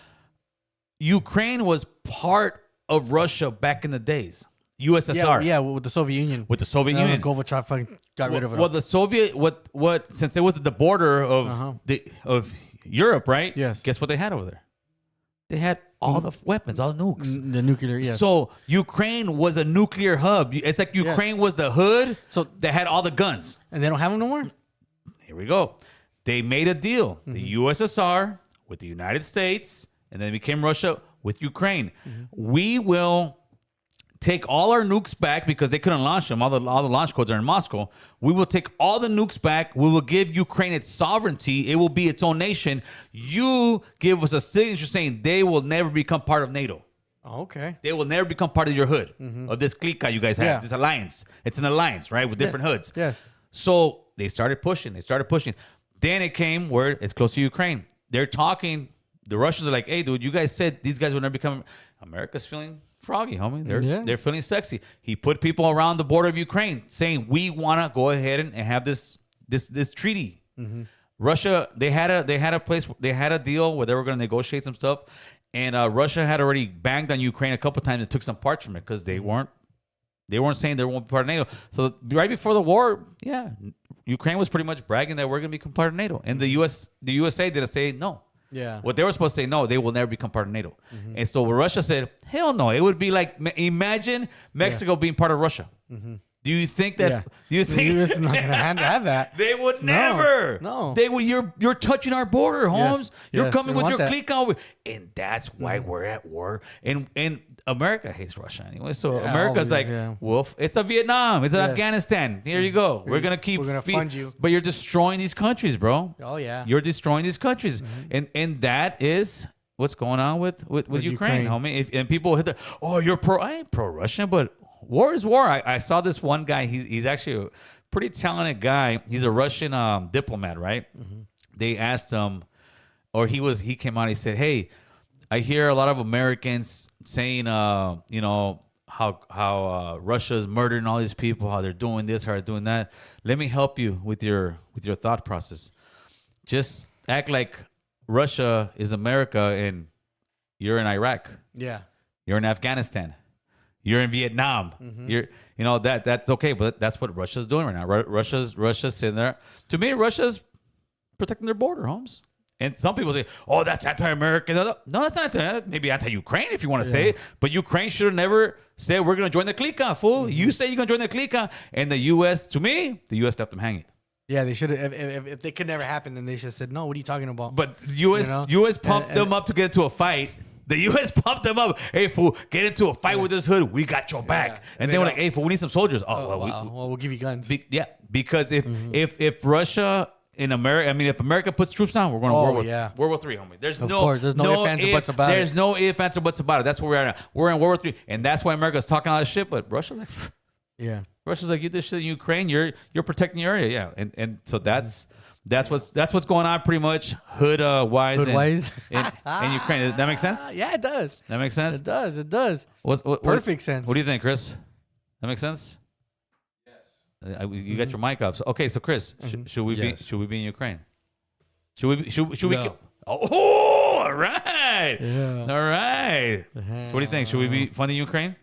Ukraine was part of Russia back in the days. USSR. Yeah, with the Soviet Union. With the Soviet Union. Gorbachev fucking got rid of it. Well, the Soviet, since it was at the border of Europe, right? Yes. Guess what they had over there? They had all the weapons, all the nukes. The nuclear, yes. So Ukraine was a nuclear hub. It's like Ukraine was the hood so that had all the guns. And they don't have them no more? Here we go. They made a deal. The USSR with the United States, and then it became Russia with Ukraine. We will take all our nukes back because they couldn't launch them. All the launch codes are in Moscow. We will take all the nukes back. We will give Ukraine its sovereignty. It will be its own nation. You give us a signature saying they will never become part of NATO. Oh, okay. They will never become part of your hood, of this clique you guys have, Yeah. this alliance. It's an alliance, right, with different hoods. Yes. So they started pushing. Then it came where it's close to Ukraine. They're talking. The Russians are like, hey, dude, you guys said these guys would never become. America's feeling froggy, homie. They're feeling sexy. He put people around the border of Ukraine saying, we want to go ahead and have this treaty. Russia, they had a deal where they were going to negotiate some stuff. And Russia had already banged on Ukraine a couple times and took some parts from it because they weren't saying they won't be part of NATO. So right before the war, Ukraine was pretty much bragging that we're going to become part of NATO. And the USA didn't say no. Yeah. What they were supposed to say, no, they will never become part of NATO. And so Russia said, hell no. It would be like, imagine Mexico being part of Russia. Do you think that? Do you think the US is not going to have that? They would never. No. They would. You're touching our border, Holmes. You're coming with your clique over, and that's why we're at war. And America hates Russia anyway. So America's always, like, wolf. It's a Vietnam. It's an Afghanistan. Here you go. We're gonna fund you. But you're destroying these countries, bro. Oh yeah. You're destroying these countries, and that is what's going on with Ukraine, homie. And people hit I ain't pro Russian, but war is war. I saw this one guy. He's actually a pretty talented guy. He's a Russian diplomat, right? They asked him, or he came out. He said, "Hey, I hear a lot of Americans saying, how Russia's murdering all these people, how they're doing this, how they're doing that. Let me help you with your thought process. Just act like Russia is America and you're in Iraq. Yeah. You're in Afghanistan. You're in Vietnam. You're, that's okay, but that's what Russia's doing right now. Russia's sitting there. To me, Russia's protecting their border, Holmes. And some people say, "Oh, that's anti-American." No, that's not maybe anti-Ukraine if you want to say it. But Ukraine should have never said we're going to join the clique, fool. You say you're going to join the clique, and the U.S. To me, the U.S. left them hanging. Yeah, they should have. If it could never happen, then they should have said, "No, what are you talking about?" But U.S. pumped them up to get into a fight. The U.S. pumped them up. Hey, fool, get into a fight with this hood. We got your back. And they were like, hey, fool, we need some soldiers. We'll give you guns. Because if Russia in America, I mean, if America puts troops down, we're going to World War III, homie. There's of course, there's no ifs, ands, or buts about it. There's no ifs, ands, or buts about it. That's where we're at now. We're in World War III, and that's why America's talking all this shit. But Russia's like, yeah, Russia's like, you did shit in Ukraine. You're protecting your area, yeah. And so that's what's going on pretty much hood wise in Ukraine. Does that make sense? Yeah, it does. That makes sense. It does. It does. Perfect sense. What do you think, Chris? That makes sense. You got your mic off. Okay, so Chris, should we be in Ukraine? Should we? No. Oh, all right. Yeah. All right. So what do you think? Should we be funding Ukraine?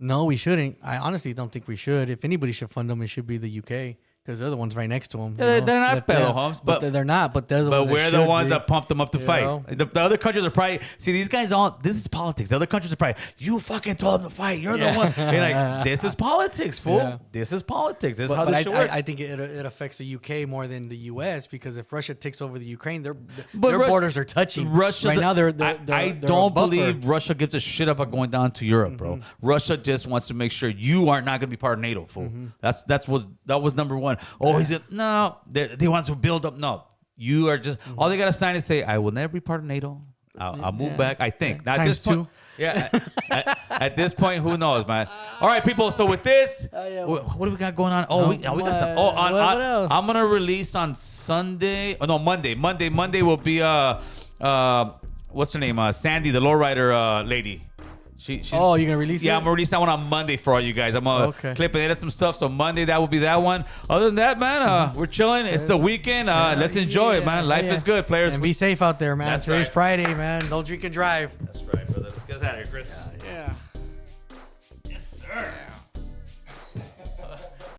No, we shouldn't. I honestly don't think we should. If anybody should fund them, it should be the UK. Because they're the ones right next to them. Yeah, they're not pedo homes, but they're not. But they're the ones. But we're the ones be. that pumped them up to fight. The other countries are probably these guys. This is politics. The other countries are probably you fucking told them to fight. You're the one. And like this is politics, fool. Yeah. This is politics. This is how this shit works. I think it affects the UK more than the US because if Russia takes over the Ukraine, their borders are touching. Russia right now. I don't believe Russia gives a shit about going down to Europe, bro. Russia just wants to make sure you are not going to be part of NATO, fool. That was number one. Oh, he's no, they want to build up. No, you are just all they gotta sign is say, "I will never be part of NATO. I'll move back." I think at this point, at this point, who knows, man? All right, people. So with this, what do we got going on? Oh, we got some. Oh, what else? I'm gonna release on Sunday. Oh no, Monday. Monday will be what's her name? Sandy, the lowrider lady. She's, you're gonna release it? Yeah, I'm gonna release that one on Monday for all you guys. I'm gonna clip and edit some stuff. So Monday that will be that one. Other than that, man, we're chilling. It's the weekend. Let's enjoy it, man. Life is good, players. And be safe out there, man. Today's Friday, man. Don't drink and drive. That's right, brother. Let's get out of here, Chris. Yeah.